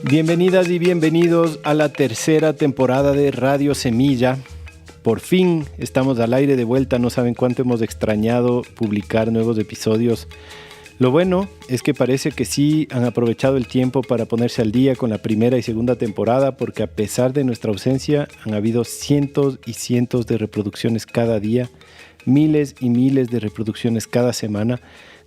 Bienvenidas y bienvenidos a la tercera temporada de Radio Semilla. Por fin estamos al aire de vuelta, no saben cuánto hemos extrañado publicar nuevos episodios. Lo bueno es que parece que sí han aprovechado el tiempo para ponerse al día con la primera y segunda temporada, porque a pesar de nuestra ausencia han habido cientos y cientos de reproducciones cada día, miles y miles de reproducciones cada semana.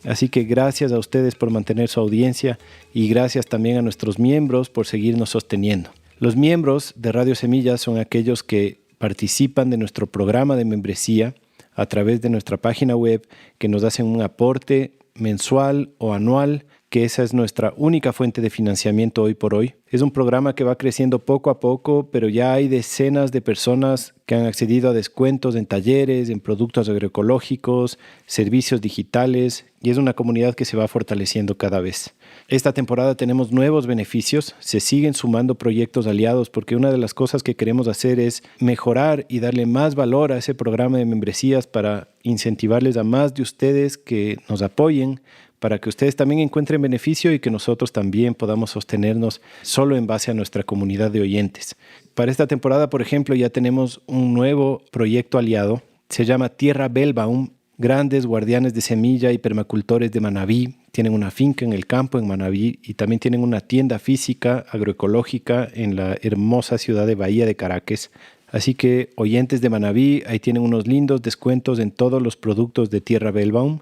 Así que gracias a ustedes por mantener su audiencia y gracias también a nuestros miembros por seguirnos sosteniendo. Los miembros de Radio Semilla son aquellos que participan de nuestro programa de membresía a través de nuestra página web, que nos hacen un aporte mensual o anual, que esa es nuestra única fuente de financiamiento hoy por hoy. Es un programa que va creciendo poco a poco, pero ya hay decenas de personas que han accedido a descuentos en talleres, en productos agroecológicos, servicios digitales, y es una comunidad que se va fortaleciendo cada vez. Esta temporada tenemos nuevos beneficios, se siguen sumando proyectos aliados, porque una de las cosas que queremos hacer es mejorar y darle más valor a ese programa de membresías para incentivarles a más de ustedes que nos apoyen, para que ustedes también encuentren beneficio y que nosotros también podamos sostenernos solo en base a nuestra comunidad de oyentes. Para esta temporada, por ejemplo, ya tenemos un nuevo proyecto aliado. Se llama Tierra Bellbaum, grandes guardianes de semilla y permacultores de Manabí. Tienen una finca en el campo en Manabí y también tienen una tienda física agroecológica en la hermosa ciudad de Bahía de Caracas. Así que, oyentes de Manabí, ahí tienen unos lindos descuentos en todos los productos de Tierra Bellbaum.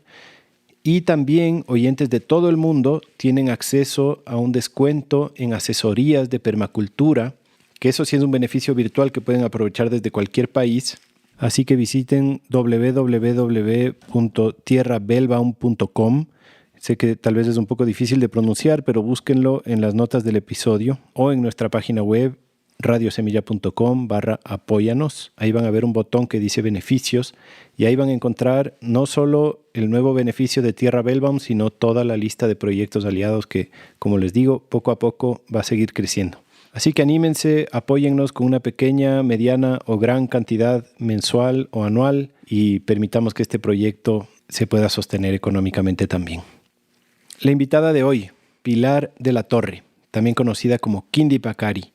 Y también oyentes de todo el mundo tienen acceso a un descuento en asesorías de permacultura, que eso sí es un beneficio virtual que pueden aprovechar desde cualquier país. Así que visiten www.tierrabellbaum.com. Sé que tal vez es un poco difícil de pronunciar, pero búsquenlo en las notas del episodio o en nuestra página web radiosemilla.com/apóyanos. Ahí van a ver un botón que dice beneficios y ahí van a encontrar no solo el nuevo beneficio de Tierra Bellbaum, sino toda la lista de proyectos aliados que, como les digo, poco a poco va a seguir creciendo. Así que anímense, apóyennos con una pequeña, mediana o gran cantidad mensual o anual y permitamos que este proyecto se pueda sostener económicamente también. La invitada de hoy, Pilar de la Torre, también conocida como Kindy Pacari,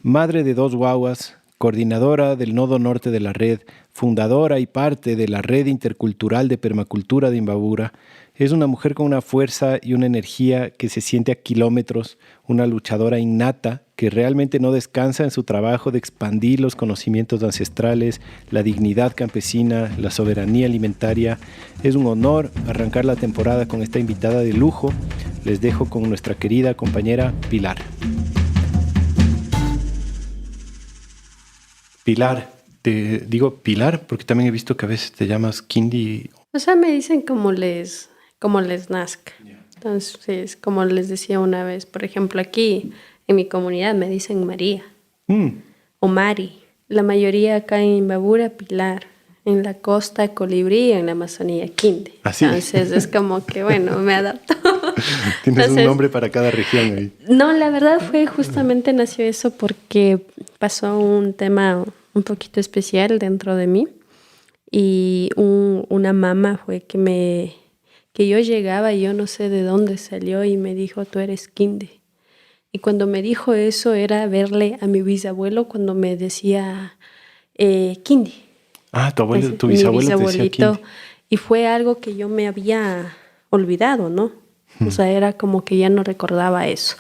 madre de 2 guaguas, coordinadora del Nodo Norte de la Red, fundadora y parte de la Red Intercultural de Permacultura de Imbabura, es una mujer con una fuerza y una energía que se siente a kilómetros, una luchadora innata que realmente no descansa en su trabajo de expandir los conocimientos ancestrales, la dignidad campesina, la soberanía alimentaria. Es un honor arrancar la temporada con esta invitada de lujo. Les dejo con nuestra querida compañera Pilar. Pilar, te digo Pilar porque también he visto que a veces te llamas Kindy. O sea, me dicen como les nazca. Yeah. Entonces, como les decía una vez, por ejemplo, aquí en mi comunidad me dicen María o Mari. La mayoría acá en Imbabura, Pilar. En la costa, Colibrí, en la Amazonía, Kindy. ¿Así? Entonces, es como que, bueno, me adapto. Tienes un nombre para cada región ahí. No, la verdad justamente nació eso porque pasó un tema un poquito especial dentro de mí y una mamá fue que yo llegaba y yo no sé de dónde salió y me dijo, tú eres Kindy. Y cuando me dijo eso era verle a mi bisabuelo cuando me decía Kindy. Ah, tu bisabuelo te decía Kindy. Y fue algo que yo me había olvidado, ¿no? O sea, era como que ya no recordaba eso.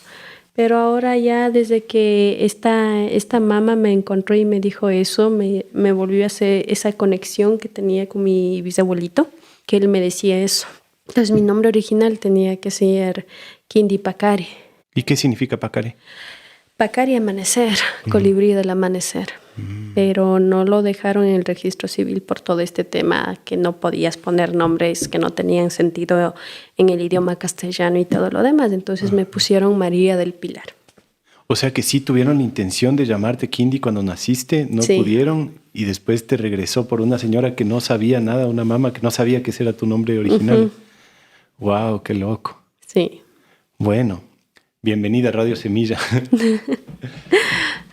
Pero ahora ya desde que esta mamá me encontró y me dijo eso, me volvió a hacer esa conexión que tenía con mi bisabuelito, que él me decía eso. Entonces mi nombre original tenía que ser Kindy Pacari. ¿Y qué significa Pacari? Pacari, amanecer, colibrí del amanecer. Pero no lo dejaron en el registro civil por todo este tema que no podías poner nombres que no tenían sentido en el idioma castellano y todo lo demás. Entonces me pusieron María del Pilar. O sea que sí tuvieron la intención de llamarte Kindy cuando naciste, no pudieron y después te regresó por una señora que no sabía nada, una mamá que no sabía que ese era tu nombre original. ¡Wow! ¡Qué loco! Sí. Bueno, bienvenida a Radio Semilla.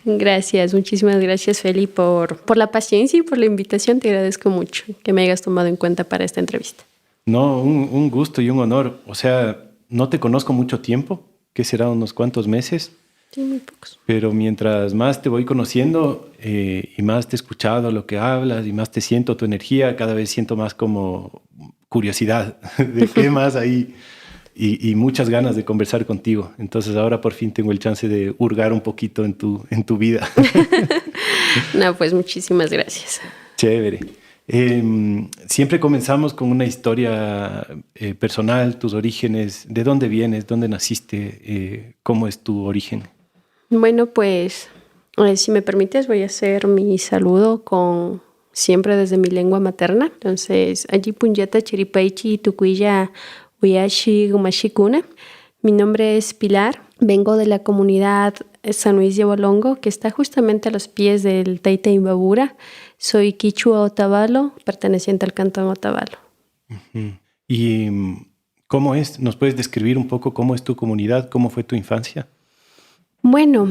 Gracias, muchísimas gracias, Feli, por la paciencia y por la invitación. Te agradezco mucho que me hayas tomado en cuenta para esta entrevista. No, un gusto y un honor. O sea, no te conozco mucho tiempo, ¿qué será? ¿Unos cuantos meses? Sí, muy pocos. Pero mientras más te voy conociendo y más te he escuchado lo que hablas y más te siento tu energía, cada vez siento más como curiosidad de qué más hay y muchas ganas de conversar contigo. Entonces ahora por fin tengo el chance de hurgar un poquito en tu vida. No, pues muchísimas gracias. Chévere. Siempre comenzamos con una historia personal, tus orígenes, de dónde vienes, dónde naciste, cómo es tu origen. Bueno, pues si me permites voy a hacer mi saludo siempre desde mi lengua materna. Entonces, allí punyata chiripaichi tucuya uyashi gumashikuna. Mi nombre es Pilar, vengo de la comunidad San Luis de Hualongo, que está justamente a los pies del Tayta Imbabura. Soy quichua Otavalo, perteneciente al cantón Otavalo. Uh-huh. ¿Y cómo es? ¿Nos puedes describir un poco cómo es tu comunidad? ¿Cómo fue tu infancia? Bueno,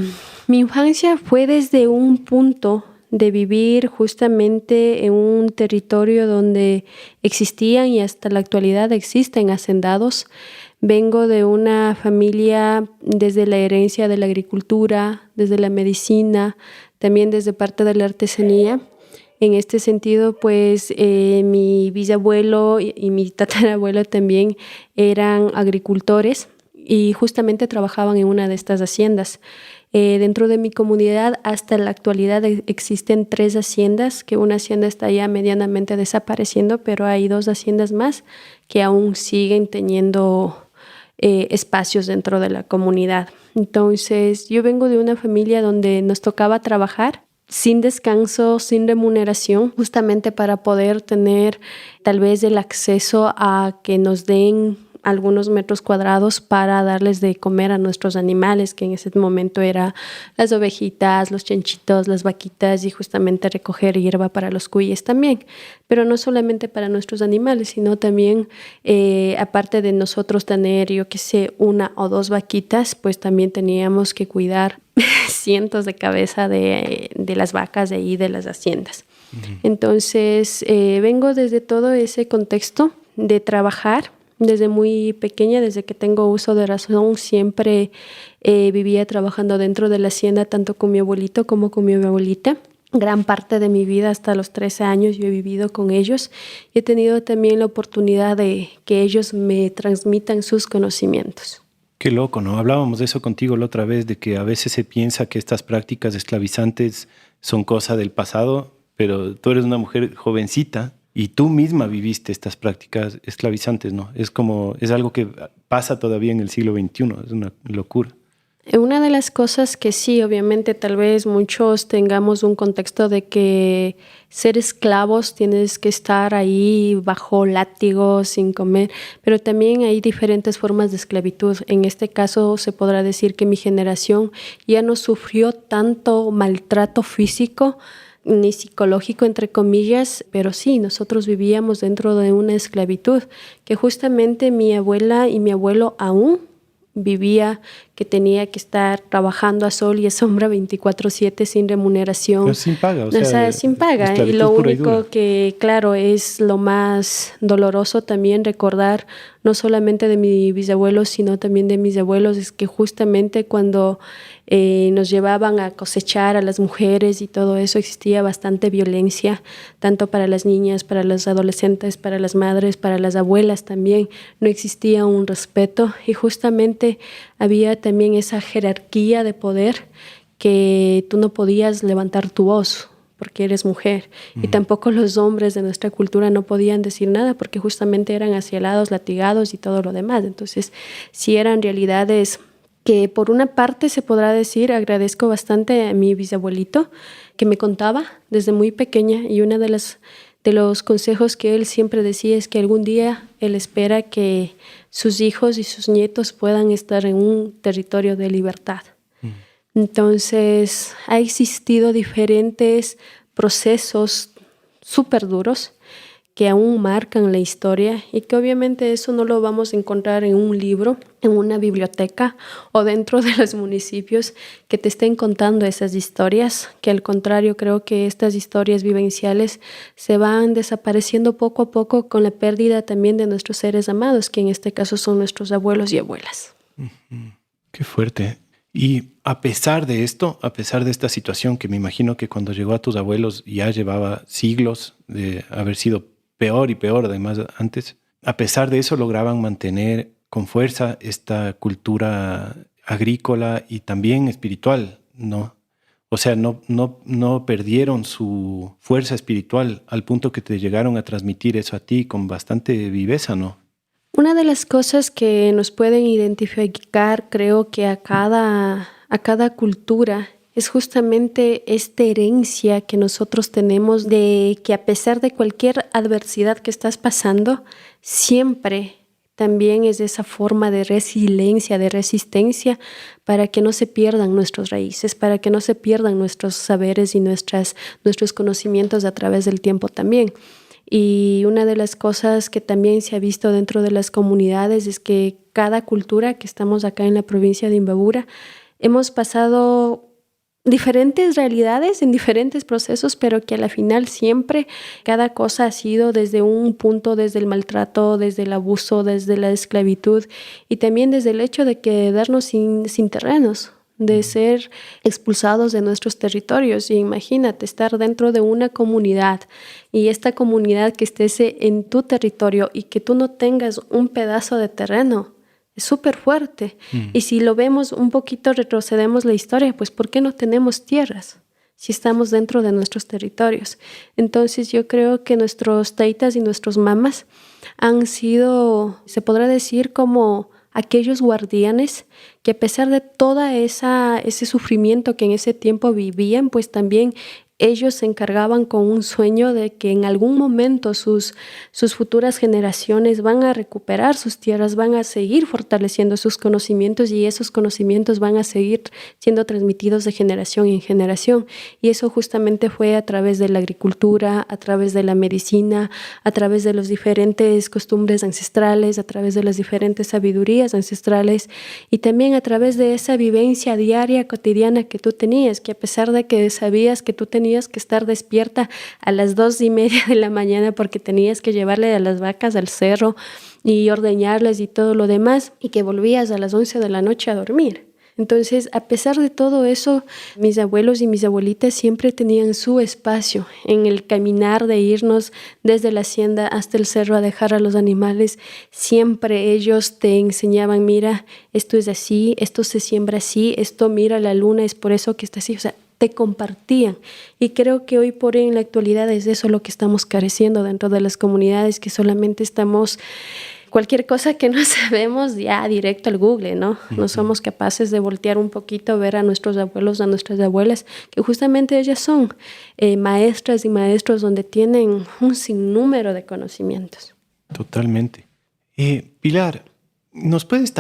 mi infancia fue desde un punto de vivir justamente en un territorio donde existían y hasta la actualidad existen hacendados. Vengo de una familia desde la herencia de la agricultura, desde la medicina, también desde parte de la artesanía. En este sentido, pues mi bisabuelo y mi tatarabuelo también eran agricultores y justamente trabajaban en una de estas haciendas. Dentro de mi comunidad hasta la actualidad existen 3 haciendas, que una hacienda está ya medianamente desapareciendo, pero hay 2 haciendas más que aún siguen teniendo espacios dentro de la comunidad. Entonces, yo vengo de una familia donde nos tocaba trabajar sin descanso, sin remuneración, justamente para poder tener tal vez el acceso a que nos den algunos metros cuadrados para darles de comer a nuestros animales, que en ese momento eran las ovejitas, los chanchitos, las vaquitas y justamente recoger hierba para los cuyes también. Pero no solamente para nuestros animales, sino también, aparte de nosotros tener, yo qué sé, 1 o 2 vaquitas, pues también teníamos que cuidar cientos de cabezas de las vacas de ahí, de las haciendas. Uh-huh. Entonces, vengo desde todo ese contexto de trabajar. Desde muy pequeña, desde que tengo uso de razón, siempre vivía trabajando dentro de la hacienda, tanto con mi abuelito como con mi abuelita. Gran parte de mi vida, hasta los 13 años, yo he vivido con ellos. Y he tenido también la oportunidad de que ellos me transmitan sus conocimientos. Qué loco, ¿no? Hablábamos de eso contigo la otra vez, de que a veces se piensa que estas prácticas esclavizantes son cosa del pasado, pero tú eres una mujer jovencita y tú misma viviste estas prácticas esclavizantes, ¿no? Es algo que pasa todavía en el siglo XXI, es una locura. Una de las cosas que sí, obviamente, tal vez muchos tengamos un contexto de que ser esclavos tienes que estar ahí bajo látigo, sin comer, pero también hay diferentes formas de esclavitud. En este caso se podrá decir que mi generación ya no sufrió tanto maltrato físico ni psicológico, entre comillas, pero sí, nosotros vivíamos dentro de una esclavitud que justamente mi abuela y mi abuelo aún vivía, que tenía que estar trabajando a sol y a sombra 24/7 sin remuneración. Pero sin paga, o sea sin paga. Y lo único que, claro, es lo más doloroso también recordar, no solamente de mi bisabuelo, sino también de mis abuelos, es que justamente cuando nos llevaban a cosechar a las mujeres y todo eso, existía bastante violencia, tanto para las niñas, para los adolescentes, para las madres, para las abuelas también. No existía un respeto y justamente había también esa jerarquía de poder que tú no podías levantar tu voz porque eres mujer. Y tampoco los hombres de nuestra cultura no podían decir nada porque justamente eran acielados, latigados y todo lo demás. Entonces, sí eran realidades que por una parte se podrá decir, agradezco bastante a mi bisabuelito que me contaba desde muy pequeña, y uno de los consejos que él siempre decía es que algún día él espera que sus hijos y sus nietos puedan estar en un territorio de libertad. Entonces, ha existido diferentes procesos súper duros que aún marcan la historia y que obviamente eso no lo vamos a encontrar en un libro, en una biblioteca o dentro de los municipios que te estén contando esas historias, que al contrario creo que estas historias vivenciales se van desapareciendo poco a poco con la pérdida también de nuestros seres amados, que en este caso son nuestros abuelos y abuelas. Qué fuerte. Y a pesar de esto, a pesar de esta situación que me imagino que cuando llegó a tus abuelos ya llevaba siglos de haber sido peor y peor además antes, a pesar de eso lograban mantener con fuerza esta cultura agrícola y también espiritual, ¿no? O sea, no perdieron su fuerza espiritual al punto que te llegaron a transmitir eso a ti con bastante viveza, ¿no? Una de las cosas que nos pueden identificar, creo que a cada cultura, es justamente esta herencia que nosotros tenemos de que a pesar de cualquier adversidad que estás pasando, siempre también es esa forma de resiliencia, de resistencia, para que no se pierdan nuestras raíces, para que no se pierdan nuestros saberes y nuestros conocimientos a través del tiempo también. Y una de las cosas que también se ha visto dentro de las comunidades es que cada cultura que estamos acá en la provincia de Imbabura hemos pasado diferentes realidades en diferentes procesos, pero que a la final siempre cada cosa ha sido desde un punto, desde el maltrato, desde el abuso, desde la esclavitud y también desde el hecho de quedarnos sin terrenos, de ser expulsados de nuestros territorios. Y imagínate estar dentro de una comunidad y esta comunidad que estés en tu territorio y que tú no tengas un pedazo de terreno. Es súper fuerte. Y si lo vemos un poquito, retrocedemos la historia, pues ¿por qué no tenemos tierras si estamos dentro de nuestros territorios? Entonces yo creo que nuestros taitas y nuestros mamas han sido, se podrá decir, como aquellos guardianes que a pesar de toda ese sufrimiento que en ese tiempo vivían, pues también ellos se encargaban con un sueño de que en algún momento sus futuras generaciones van a recuperar sus tierras, van a seguir fortaleciendo sus conocimientos y esos conocimientos van a seguir siendo transmitidos de generación en generación. Y eso justamente fue a través de la agricultura, a través de la medicina, a través de las diferentes costumbres ancestrales, a través de las diferentes sabidurías ancestrales y también a través de esa vivencia diaria, cotidiana que tú tenías, que a pesar de que sabías que tú tenías que estar despierta a las 2:30 de la mañana porque tenías que llevarle a las vacas al cerro y ordeñarlas y todo lo demás, y que volvías a las 11 de la noche a dormir. Entonces, a pesar de todo eso, mis abuelos y mis abuelitas siempre tenían su espacio en el caminar de irnos desde la hacienda hasta el cerro a dejar a los animales. Siempre ellos te enseñaban, mira, esto es así, esto se siembra así, esto mira la luna, es por eso que está así. O sea, te compartían. Y creo que hoy por hoy en la actualidad es eso lo que estamos careciendo dentro de las comunidades, que solamente estamos... Cualquier cosa que no sabemos, ya directo al Google, ¿no? No somos capaces de voltear un poquito, ver a nuestros abuelos, a nuestras abuelas, que justamente ellas son maestras y maestros donde tienen un sinnúmero de conocimientos. Totalmente. Pilar, ¿nos puedes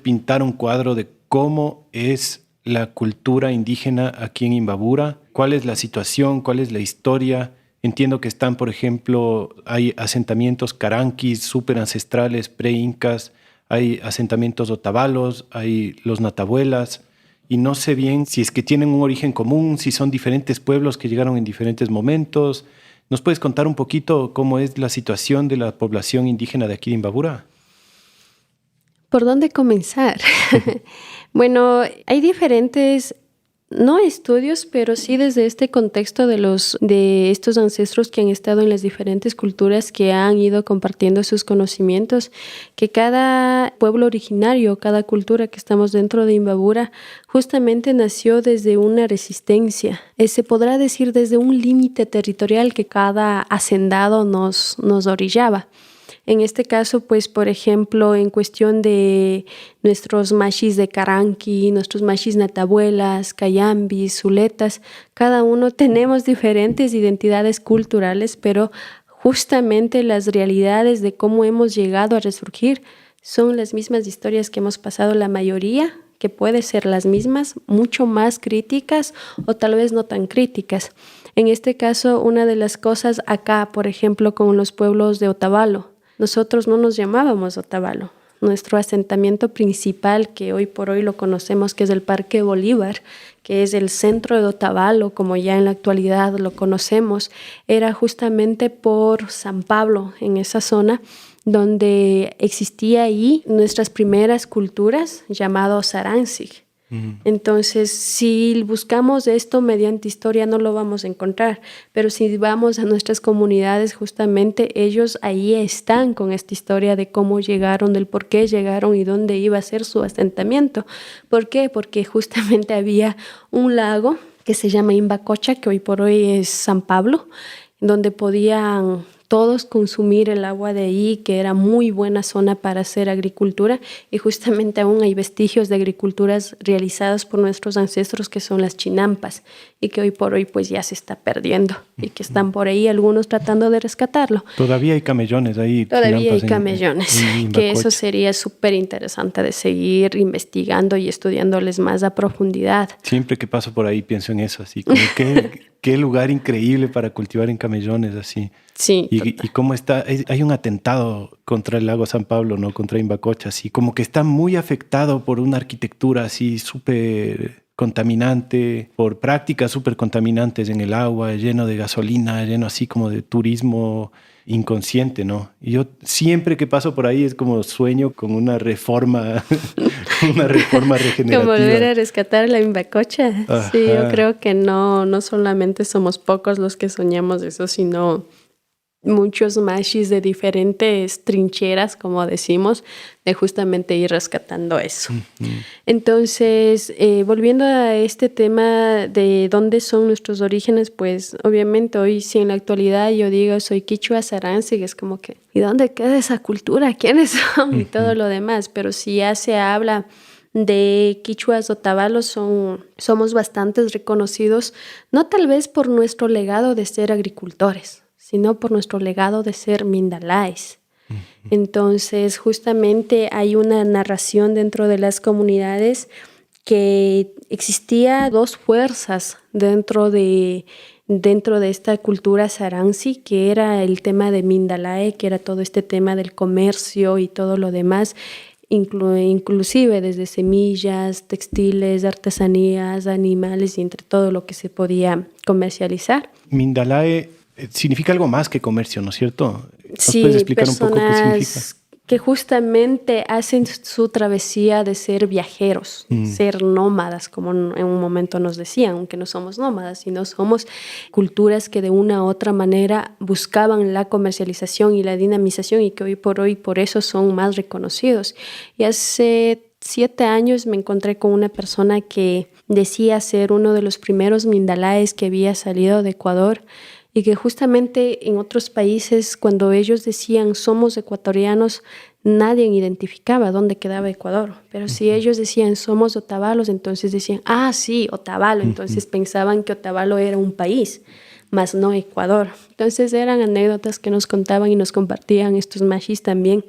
pintar un cuadro de cómo es la cultura indígena aquí en Imbabura? ¿Cuál es la situación? ¿Cuál es la historia? Entiendo que están, por ejemplo, hay asentamientos caranquis súper ancestrales, pre-incas, hay asentamientos otavalos, hay los natabuelas, y no sé bien si es que tienen un origen común, si son diferentes pueblos que llegaron en diferentes momentos. ¿Nos puedes contar un poquito cómo es la situación de la población indígena de aquí de Imbabura? ¿Por dónde comenzar? Bueno, hay diferentes... No estudios, pero sí desde este contexto de estos ancestros que han estado en las diferentes culturas, que han ido compartiendo sus conocimientos, que cada pueblo originario, cada cultura que estamos dentro de Imbabura, justamente nació desde una resistencia. Se podrá decir desde un límite territorial que cada hacendado nos orillaba. En este caso, pues, por ejemplo, en cuestión de nuestros mashis de Caranqui, nuestros mashis natabuelas, cayambis, zuletas, cada uno tenemos diferentes identidades culturales, pero justamente las realidades de cómo hemos llegado a resurgir son las mismas historias que hemos pasado la mayoría, que puede ser las mismas, mucho más críticas o tal vez no tan críticas. En este caso, una de las cosas acá, por ejemplo, con los pueblos de Otavalo, nosotros no nos llamábamos Otavalo. Nuestro asentamiento principal, que hoy por hoy lo conocemos, que es el Parque Bolívar, que es el centro de Otavalo, como ya en la actualidad lo conocemos, era justamente por San Pablo, en esa zona, donde existía ahí nuestras primeras culturas llamados Saransk. Entonces, si buscamos esto mediante historia no lo vamos a encontrar, pero si vamos a nuestras comunidades, justamente ellos ahí están con esta historia de cómo llegaron, del por qué llegaron y dónde iba a ser su asentamiento. ¿Por qué? Porque justamente había un lago que se llama Imbacocha, que hoy por hoy es San Pablo, donde podían todos consumir el agua de ahí, que era muy buena zona para hacer agricultura, y justamente aún hay vestigios de agriculturas realizadas por nuestros ancestros, que son las chinampas, y que hoy por hoy pues ya se está perdiendo, y que están por ahí algunos tratando de rescatarlo. Todavía hay camellones ahí. Todavía hay camellones, que eso sería súper interesante de seguir investigando y estudiándoles más a profundidad. Siempre que paso por ahí pienso en eso, así como qué lugar increíble para cultivar en camellones, así. Sí, y cómo está, hay un atentado contra el lago San Pablo, ¿no? Contra Imbacocha, así como que está muy afectado por una arquitectura así súper contaminante, por prácticas súper contaminantes en el agua, lleno de gasolina, lleno así como de turismo inconsciente, ¿no? Y yo siempre que paso por ahí es como sueño con una reforma, una reforma regenerativa. Como volver a rescatar la Imbacocha. Ajá. Sí, yo creo que no solamente somos pocos los que soñamos eso, sino muchos mashis de diferentes trincheras, como decimos, de justamente ir rescatando eso. Entonces, volviendo a este tema de dónde son nuestros orígenes, pues obviamente hoy, si en la actualidad yo digo soy quichua Saransk, es como que, ¿y dónde queda esa cultura? ¿Quiénes son? Y todo lo demás. Pero si ya se habla de quichuas otavalos, somos bastantes reconocidos, no tal vez por nuestro legado de ser agricultores, sino por nuestro legado de ser mindalaes. Entonces, justamente hay una narración dentro de las comunidades que existía dos fuerzas dentro de esta cultura Saransk, que era el tema de Mindalae, que era todo este tema del comercio y todo lo demás, inclusive desde semillas, textiles, artesanías, animales y entre todo lo que se podía comercializar. Mindalae significa algo más que comercio, ¿no es cierto? Sí, ¿Puedes explicar un poco qué significa? Que justamente hacen su travesía de ser viajeros, ser nómadas, como en un momento nos decían, aunque no somos nómadas, sino somos culturas que de una u otra manera buscaban la comercialización y la dinamización, y que hoy por eso son más reconocidos. Y hace 7 años me encontré con una persona que decía ser uno de los primeros mindalaes que había salido de Ecuador, y que justamente en otros países, cuando ellos decían somos ecuatorianos, nadie identificaba dónde quedaba Ecuador. Pero si ellos decían somos otavalos, entonces decían, sí, Otavalo. Entonces pensaban que Otavalo era un país, más no Ecuador. Entonces eran anécdotas que nos contaban y nos compartían estos mashis también.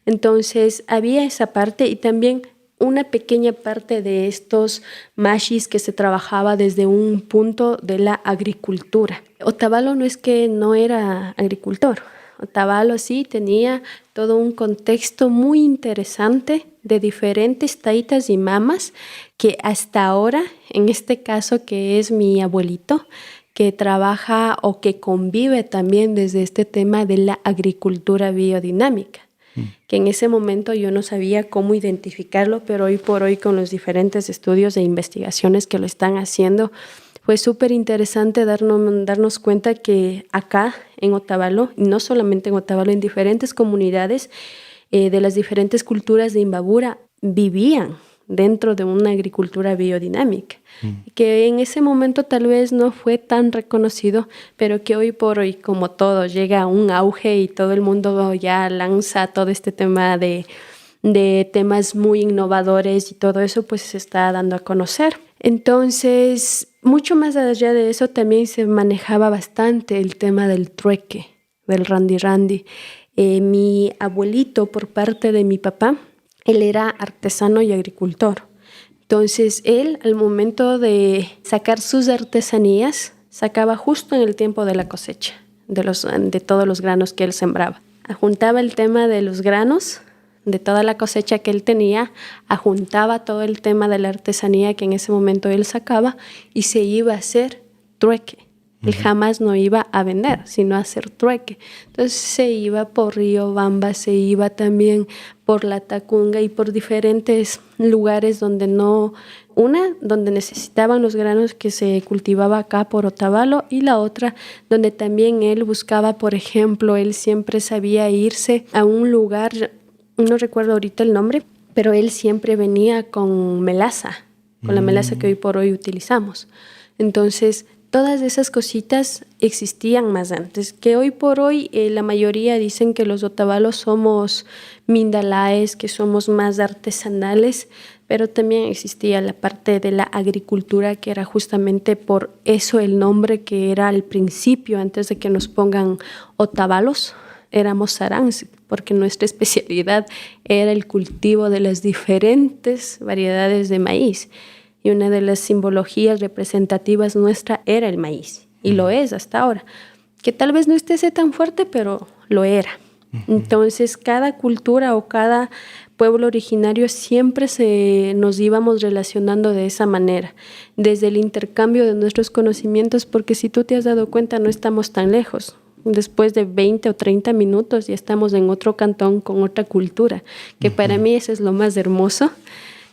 Entonces había esa parte, y también una pequeña parte de estos mashis que se trabajaba desde un punto de la agricultura. Otavalo no es que no era agricultor. Otavalo sí tenía todo un contexto muy interesante de diferentes taitas y mamas que hasta ahora, en este caso que es mi abuelito, que trabaja o que convive también desde este tema de la agricultura biodinámica, que en ese momento yo no sabía cómo identificarlo, pero hoy por hoy con los diferentes estudios e investigaciones que lo están haciendo, fue súper interesante darnos cuenta que acá en Otavalo, y no solamente en Otavalo, en diferentes comunidades de las diferentes culturas de Imbabura vivían dentro de una agricultura biodinámica, que en ese momento tal vez no fue tan reconocido, pero que hoy por hoy, como todo, llega a un auge y todo el mundo ya lanza todo este tema de temas muy innovadores y todo eso, pues se está dando a conocer. Entonces, mucho más allá de eso, también se manejaba bastante el tema del trueque, del randy. Mi abuelito, por parte de mi papá, él era artesano y agricultor. Entonces, él, al momento de sacar sus artesanías, sacaba justo en el tiempo de la cosecha, de todos los granos que él sembraba. Juntaba el tema de los granos, de toda la cosecha que él tenía, ajuntaba todo el tema de la artesanía que en ese momento él sacaba y se iba a hacer trueque. Él jamás no iba a vender, sino a hacer trueque. Entonces se iba por Riobamba, se iba también por La Tacunga y por diferentes lugares donde donde necesitaban los granos que se cultivaba acá por Otavalo, y la otra donde también él buscaba, por ejemplo, él siempre sabía irse a un lugar, no recuerdo ahorita el nombre, pero él siempre venía con melaza, con la melaza que hoy por hoy utilizamos. Entonces, todas esas cositas existían más antes, que hoy por hoy la mayoría dicen que los otavalos somos mindalaes, que somos más artesanales, pero también existía la parte de la agricultura, que era justamente por eso el nombre que era al principio, antes de que nos pongan otavalos, éramos saráns, porque nuestra especialidad era el cultivo de las diferentes variedades de maíz. Y una de las simbologías representativas nuestra era el maíz, y lo es hasta ahora, que tal vez no esté tan fuerte, pero lo era. Entonces, cada cultura o cada pueblo originario siempre nos íbamos relacionando de esa manera, desde el intercambio de nuestros conocimientos, porque si tú te has dado cuenta, no estamos tan lejos. Después de 20 o 30 minutos ya estamos en otro cantón con otra cultura, que para mí eso es lo más hermoso,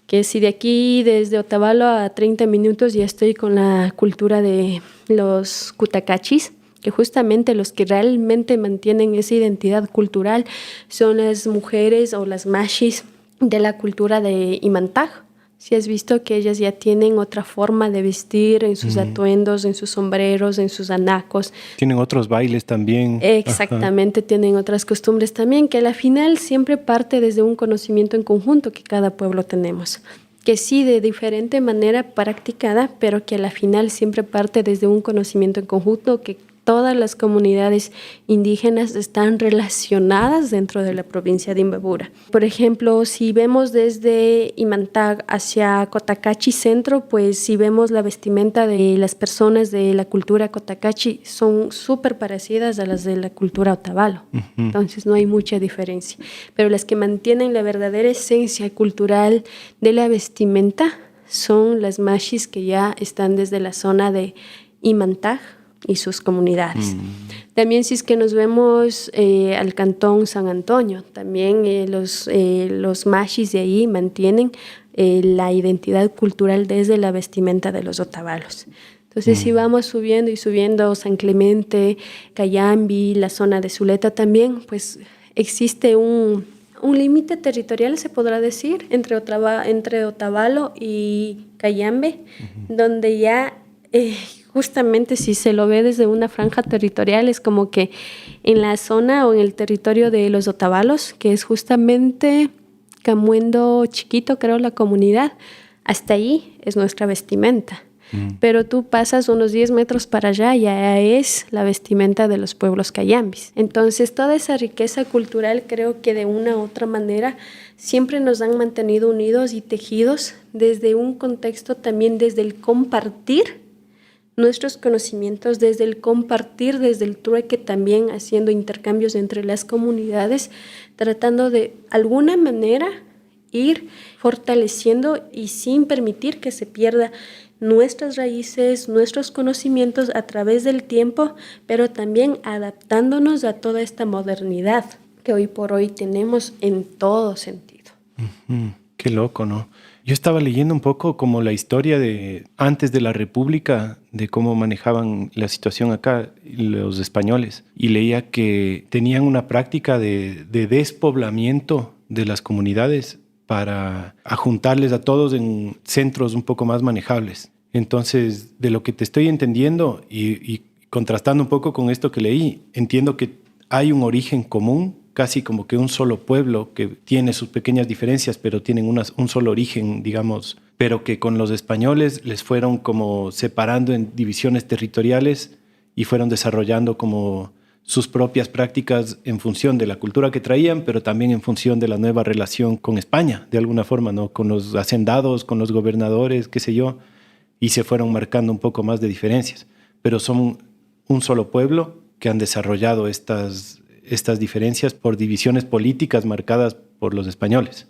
que si de aquí desde Otavalo a 30 minutos ya estoy con la cultura de los cutacachis, que justamente los que realmente mantienen esa identidad cultural son las mujeres o las mashis de la cultura de Imantag. Si has visto que ellas ya tienen otra forma de vestir en sus atuendos, en sus sombreros, en sus anacos. Tienen otros bailes también. Exactamente, tienen otras costumbres también, que a la final siempre parte desde un conocimiento en conjunto que cada pueblo tenemos. Que sí, de diferente manera practicada, pero que a la final siempre parte desde un conocimiento en conjunto, que todas las comunidades indígenas están relacionadas dentro de la provincia de Imbabura. Por ejemplo, si vemos desde Imantag hacia Cotacachi Centro, pues si vemos la vestimenta de las personas de la cultura Cotacachi, son súper parecidas a las de la cultura Otavalo. Entonces no hay mucha diferencia. Pero las que mantienen la verdadera esencia cultural de la vestimenta son las mashis, que ya están desde la zona de Imantag y sus comunidades. También si es que nos vemos al cantón San Antonio, también los mashis de ahí mantienen la identidad cultural desde la vestimenta de los otavalos. Entonces si vamos subiendo y subiendo San Clemente, Cayambi, la zona de Zuleta también, pues existe un límite territorial, se podrá decir, entre Otavalo y Cayambe, donde ya justamente si se lo ve desde una franja territorial, es como que en la zona o en el territorio de los otavalos, que es justamente Camuendo Chiquito, creo, la comunidad, hasta ahí es nuestra vestimenta. Pero tú pasas unos 10 metros para allá, ya es la vestimenta de los pueblos cayambis. Entonces, toda esa riqueza cultural creo que de una u otra manera siempre nos han mantenido unidos y tejidos desde un contexto también, desde el compartir nuestros conocimientos, desde el compartir, desde el trueque también, haciendo intercambios entre las comunidades, tratando de alguna manera ir fortaleciendo y sin permitir que se pierda nuestras raíces, nuestros conocimientos a través del tiempo, pero también adaptándonos a toda esta modernidad que hoy por hoy tenemos en todo sentido. Qué loco, ¿no? Yo estaba leyendo un poco como la historia de antes de la República, de cómo manejaban la situación acá los españoles, y leía que tenían una práctica de despoblamiento de las comunidades para juntarles a todos en centros un poco más manejables. Entonces, de lo que te estoy entendiendo y contrastando un poco con esto que leí, entiendo que hay un origen común, casi como que un solo pueblo que tiene sus pequeñas diferencias, pero tienen un solo origen, digamos, pero que con los españoles les fueron como separando en divisiones territoriales y fueron desarrollando como sus propias prácticas en función de la cultura que traían, pero también en función de la nueva relación con España, de alguna forma, ¿no? Con los hacendados, con los gobernadores, qué sé yo, y se fueron marcando un poco más de diferencias. Pero son un solo pueblo que han desarrollado estas diferencias por divisiones políticas marcadas por los españoles.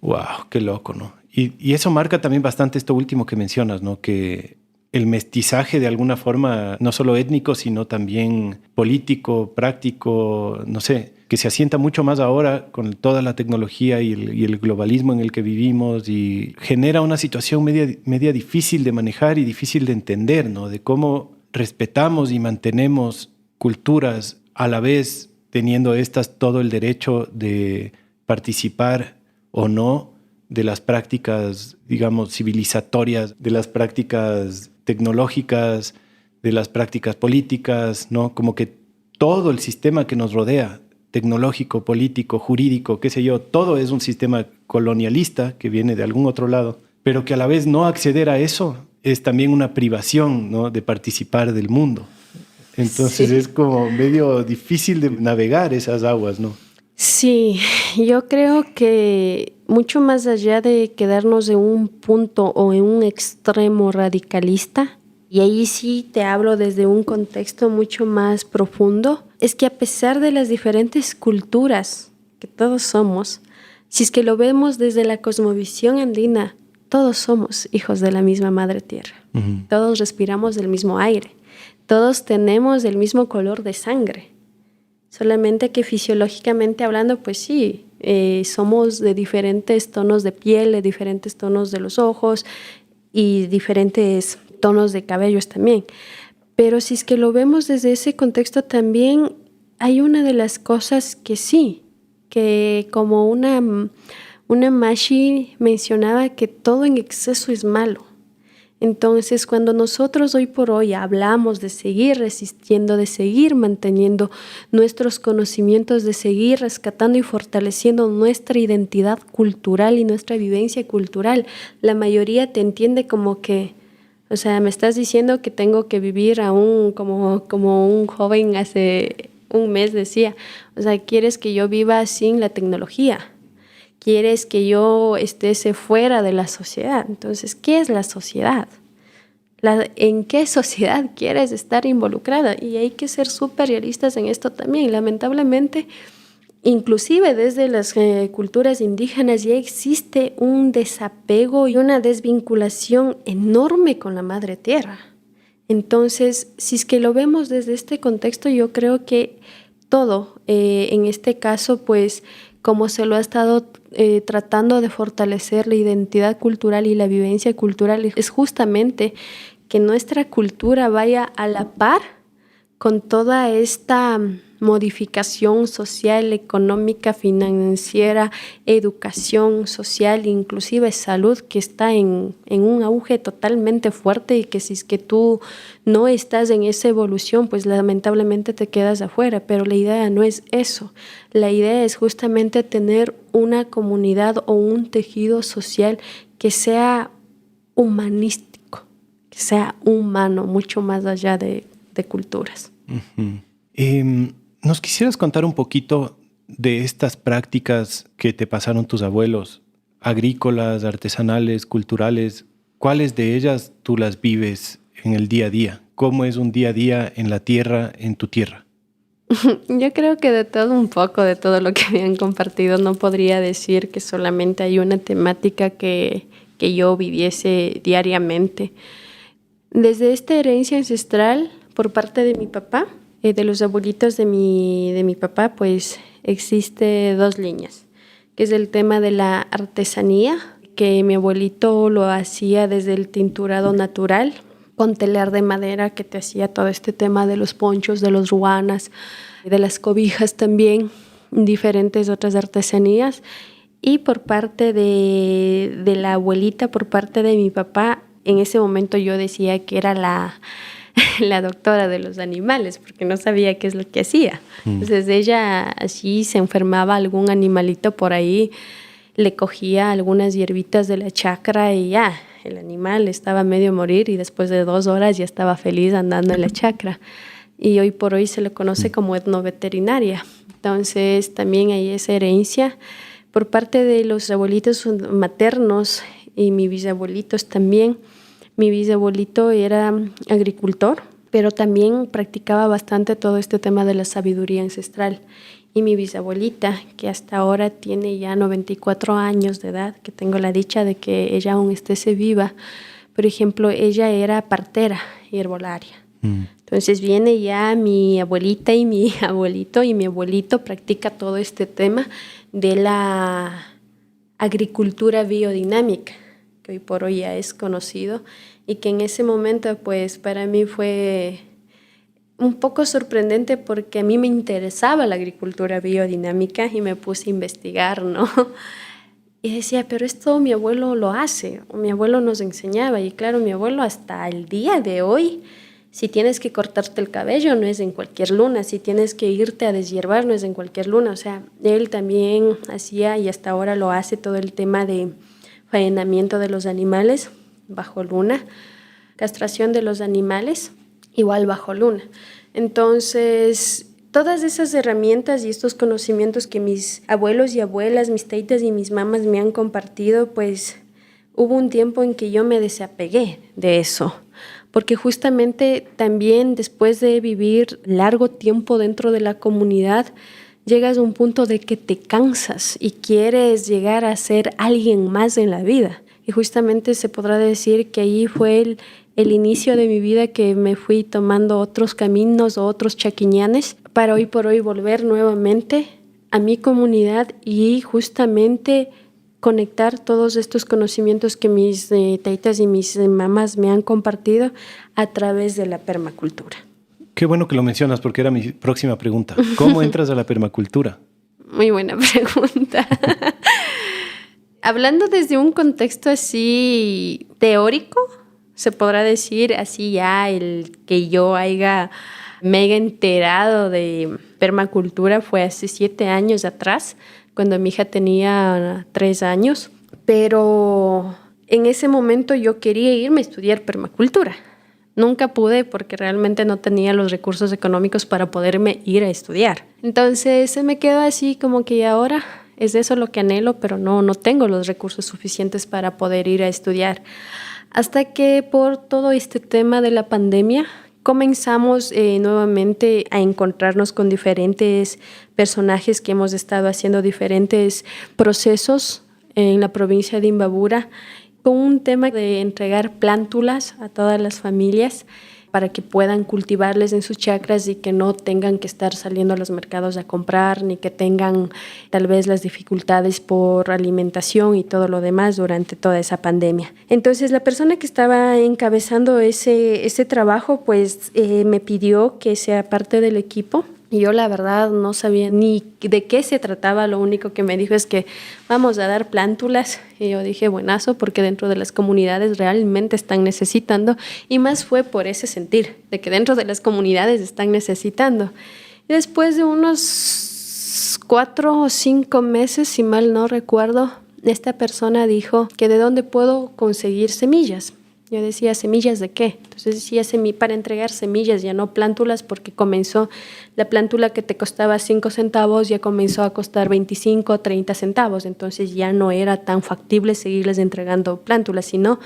Wow, qué loco, ¿no? Y eso marca también bastante esto último que mencionas, ¿no? Que el mestizaje de alguna forma, no solo étnico, sino también político, práctico, no sé, que se asienta mucho más ahora con toda la tecnología y el globalismo en el que vivimos, y genera una situación media difícil de manejar y difícil de entender, ¿no? De cómo respetamos y mantenemos culturas a la vez teniendo estas todo el derecho de participar o no de las prácticas, digamos, civilizatorias, de las prácticas tecnológicas, de las prácticas políticas, ¿no? Como que todo el sistema que nos rodea, tecnológico, político, jurídico, qué sé yo, todo es un sistema colonialista que viene de algún otro lado, pero que a la vez no acceder a eso es también una privación, ¿no? De participar del mundo. Entonces Sí. es como medio difícil de navegar esas aguas, ¿no? Sí, yo creo que mucho más allá de quedarnos en un punto o en un extremo radicalista, y ahí sí te hablo desde un contexto mucho más profundo, es que a pesar de las diferentes culturas que todos somos, si es que lo vemos desde la cosmovisión andina, todos somos hijos de la misma madre tierra. Uh-huh. Todos respiramos del mismo aire. Todos tenemos el mismo color de sangre. Solamente que fisiológicamente hablando, pues sí, somos de diferentes tonos de piel, de diferentes tonos de los ojos y diferentes tonos de cabellos también. Pero si es que lo vemos desde ese contexto también, hay una de las cosas que sí, que como una Mashi mencionaba, que todo en exceso es malo. Entonces, cuando nosotros hoy por hoy hablamos de seguir resistiendo, de seguir manteniendo nuestros conocimientos, de seguir rescatando y fortaleciendo nuestra identidad cultural y nuestra vivencia cultural, la mayoría te entiende como que, o sea, me estás diciendo que tengo que vivir aún como un joven hace un mes decía, o sea, ¿quieres que yo viva sin la tecnología? ¿Quieres que yo esté fuera de la sociedad? Entonces, ¿qué es la sociedad? ¿En qué sociedad quieres estar involucrada? Y hay que ser súper realistas en esto también. Lamentablemente, inclusive desde las culturas indígenas ya existe un desapego y una desvinculación enorme con la madre tierra. Entonces, si es que lo vemos desde este contexto, yo creo que todo, en este caso, pues, como se lo ha estado tratando de fortalecer la identidad cultural y la vivencia cultural, es justamente que nuestra cultura vaya a la par con toda esta modificación social, económica, financiera, educación social, inclusive salud, que está en un auge totalmente fuerte, y que si es que tú no estás en esa evolución, pues lamentablemente te quedas afuera. Pero la idea no es eso. La idea es justamente tener una comunidad o un tejido social que sea humanístico, que sea humano, mucho más allá de culturas. Uh-huh. ¿Nos quisieras contar un poquito de estas prácticas que te pasaron tus abuelos, agrícolas, artesanales, culturales? ¿Cuáles de ellas tú las vives en el día a día? ¿Cómo es un día a día en la tierra, en tu tierra? Yo creo que de todo un poco, de todo lo que me han compartido. No podría decir que solamente hay una temática que yo viviese diariamente. Desde esta herencia ancestral por parte de mi papá, de los abuelitos de mi papá, pues existe dos líneas, que es el tema de la artesanía, que mi abuelito lo hacía desde el tinturado natural, con telar de madera, que te hacía todo este tema de los ponchos, de los ruanas, de las cobijas también, diferentes otras artesanías. Y por parte de la abuelita, por parte de mi papá, en ese momento yo decía que era la doctora de los animales, porque no sabía qué es lo que hacía. Entonces ella así se enfermaba algún animalito por ahí, le cogía algunas hierbitas de la chacra y ya, el animal estaba medio morir, y después de 2 horas ya estaba feliz andando en la chacra. Y hoy por hoy se le conoce como etnoveterinaria. Entonces también hay esa herencia por parte de los abuelitos maternos y mis bisabuelitos también. Mi bisabuelito era agricultor, pero también practicaba bastante todo este tema de la sabiduría ancestral. Y mi bisabuelita, que hasta ahora tiene ya 94 años de edad, que tengo la dicha de que ella aún esté viva, por ejemplo, ella era partera y herbolaria. Entonces viene ya mi abuelita y mi abuelito, y mi abuelito practica todo este tema de la agricultura biodinámica, que hoy por hoy ya es conocido, y que en ese momento pues para mí fue un poco sorprendente porque a mí me interesaba la agricultura biodinámica y me puse a investigar, ¿no? Y decía, pero esto mi abuelo lo hace, o mi abuelo nos enseñaba, y claro, mi abuelo hasta el día de hoy, si tienes que cortarte el cabello no es en cualquier luna, si tienes que irte a deshiervar no es en cualquier luna, o sea, él también hacía y hasta ahora lo hace todo el tema de faenamiento de los animales bajo luna, castración de los animales igual bajo luna. Entonces, todas esas herramientas y estos conocimientos que mis abuelos y abuelas, mis taitas y mis mamás me han compartido, pues hubo un tiempo en que yo me desapegué de eso, porque justamente también después de vivir largo tiempo dentro de la comunidad, llegas a un punto de que te cansas y quieres llegar a ser alguien más en la vida. Y justamente se podrá decir que ahí fue el inicio de mi vida, que me fui tomando otros caminos o otros chaquiñanes para hoy por hoy volver nuevamente a mi comunidad y justamente conectar todos estos conocimientos que mis taitas y mis mamás me han compartido a través de la permacultura. Qué bueno que lo mencionas porque era mi próxima pregunta. ¿Cómo entras a la permacultura? Muy buena pregunta. Hablando desde un contexto así teórico, se podrá decir así ya el que yo haya mega enterado de permacultura fue hace 7 años atrás, cuando mi hija tenía 3 años, pero en ese momento yo quería irme a estudiar permacultura. Nunca pude porque realmente no tenía los recursos económicos para poderme ir a estudiar. Entonces se me quedó así como que ahora es eso lo que anhelo, pero no tengo los recursos suficientes para poder ir a estudiar. Hasta que por todo este tema de la pandemia comenzamos nuevamente a encontrarnos con diferentes personajes que hemos estado haciendo diferentes procesos en la provincia de Imbabura con un tema de entregar plántulas a todas las familias para que puedan cultivarles en sus chacras y que no tengan que estar saliendo a los mercados a comprar, ni que tengan tal vez las dificultades por alimentación y todo lo demás durante toda esa pandemia. Entonces la persona que estaba encabezando ese trabajo pues me pidió que sea parte del equipo. Y yo la verdad no sabía ni de qué se trataba, lo único que me dijo es que vamos a dar plántulas. Y yo dije, buenazo, porque dentro de las comunidades realmente están necesitando, y más fue por ese sentir, de que dentro de las comunidades están necesitando. Y después de unos 4 o 5 meses, si mal no recuerdo, esta persona dijo que de dónde puedo conseguir semillas. Yo decía, ¿semillas de qué? Entonces decía, para entregar semillas, ya no plántulas, porque comenzó la plántula que te costaba 5 centavos, ya comenzó a costar 25 o 30 centavos. Entonces ya no era tan factible seguirles entregando plántulas, sino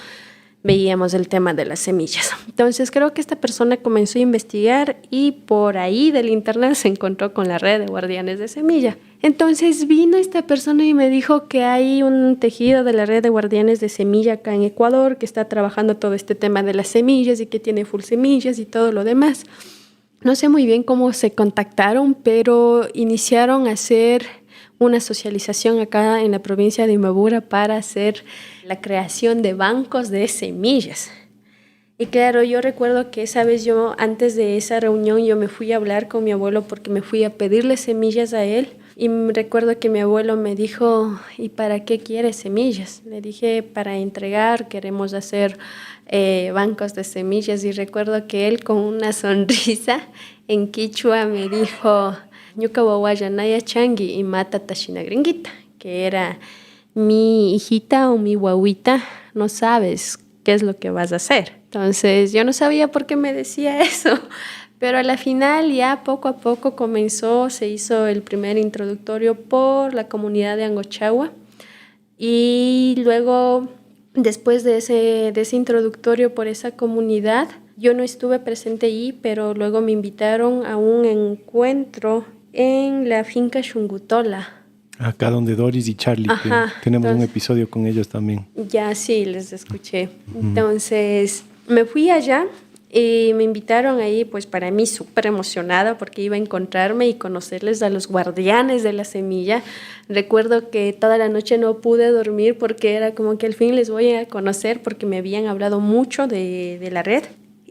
veíamos el tema de las semillas. Entonces creo que esta persona comenzó a investigar y por ahí del internet se encontró con la red de guardianes de semilla. Entonces vino esta persona y me dijo que hay un tejido de la red de guardianes de semilla acá en Ecuador que está trabajando todo este tema de las semillas y que tiene full semillas y todo lo demás. No sé muy bien cómo se contactaron, pero iniciaron a hacer una socialización acá en la provincia de Imbabura para hacer la creación de bancos de semillas. Y claro, yo recuerdo que esa vez antes de esa reunión, yo me fui a hablar con mi abuelo porque me fui a pedirle semillas a él. Y recuerdo que mi abuelo me dijo, ¿y para qué quieres semillas? Le dije, para entregar, queremos hacer bancos de semillas. Y recuerdo que él con una sonrisa en quichua me dijo, Ñuka wawayanaya changi y mata tashina gringuita, que era mi hijita o mi guaguita, no sabes qué es lo que vas a hacer. Entonces yo no sabía por qué me decía eso, pero a la final ya poco a poco se hizo el primer introductorio por la comunidad de Angochagua, y luego después de ese introductorio por esa comunidad, yo no estuve presente ahí, pero luego me invitaron a un encuentro en la finca Xungutola, Acá donde Doris y Charlie, Ajá, tenemos un entonces, episodio con ellos también. ya sí, les escuché. Entonces, me fui allá y me invitaron ahí, pues para mí súper emocionada porque iba a encontrarme y conocerles a los guardianes de la semilla. Recuerdo que toda la noche no pude dormir porque era como que al fin les voy a conocer porque me habían hablado mucho de la red.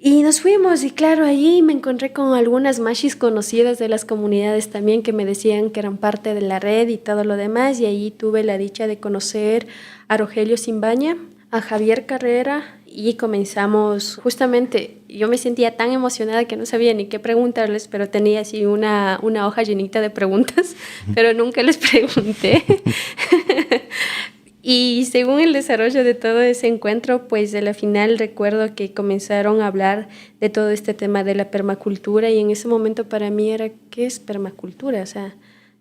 Y nos fuimos y claro, allí me encontré con algunas mashis conocidas de las comunidades también que me decían que eran parte de la red y todo lo demás. Y allí tuve la dicha de conocer a Rogelio Simbaña, a Javier Carrera y comenzamos justamente, yo me sentía tan emocionada que no sabía ni qué preguntarles, pero tenía así una hoja llenita de preguntas, pero nunca les pregunté. Y según el desarrollo de todo ese encuentro, pues a la final recuerdo que comenzaron a hablar de todo este tema de la permacultura y en ese momento para mí era, ¿qué es permacultura? O sea,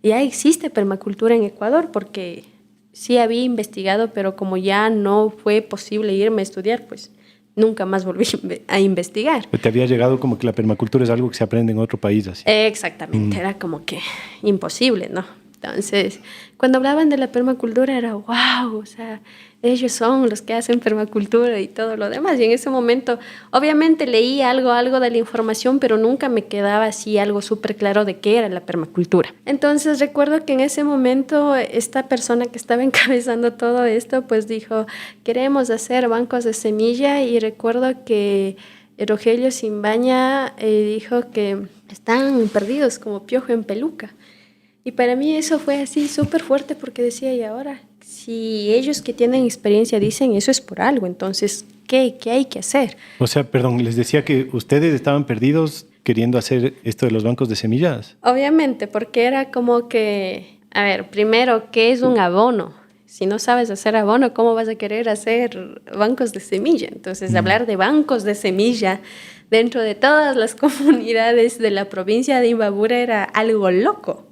ya existe permacultura en Ecuador porque sí había investigado, pero como ya no fue posible irme a estudiar, pues nunca más volví a investigar. Te había llegado como que la permacultura es algo que se aprende en otro país, así. Exactamente, era como que imposible, ¿no? Entonces, cuando hablaban de la permacultura era wow, o sea, ellos son los que hacen permacultura y todo lo demás. Y en ese momento, obviamente leí algo de la información, pero nunca me quedaba así algo súper claro de qué era la permacultura. Entonces, recuerdo que en ese momento esta persona que estaba encabezando todo esto, pues dijo, queremos hacer bancos de semilla y recuerdo que Rogelio Simbaña dijo que están perdidos como piojo en peluca. Y para mí eso fue así súper fuerte porque decía, y ahora, si ellos que tienen experiencia dicen eso es por algo, entonces, ¿qué hay que hacer? O sea, perdón, les decía que ustedes estaban perdidos queriendo hacer esto de los bancos de semillas. Obviamente, porque era como que, a ver, primero, ¿qué es un abono? Si no sabes hacer abono, ¿cómo vas a querer hacer bancos de semilla? Entonces, hablar de bancos de semilla dentro de todas las comunidades de la provincia de Imbabura era algo loco.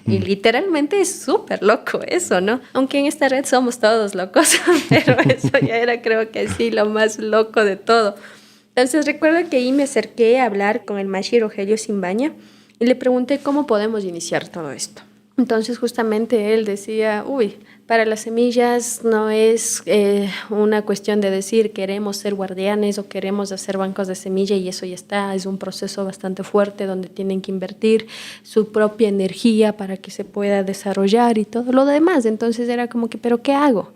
Y literalmente es súper loco eso, ¿no? Aunque en esta red somos todos locos, pero eso ya era creo que sí lo más loco de todo. Entonces recuerdo que ahí me acerqué a hablar con el mashi Rogelio Simbaña y le pregunté cómo podemos iniciar todo esto. Entonces justamente él decía, para las semillas no es una cuestión de decir queremos ser guardianes o queremos hacer bancos de semilla y eso ya está, es un proceso bastante fuerte donde tienen que invertir su propia energía para que se pueda desarrollar y todo lo demás. Entonces era como que, ¿pero qué hago?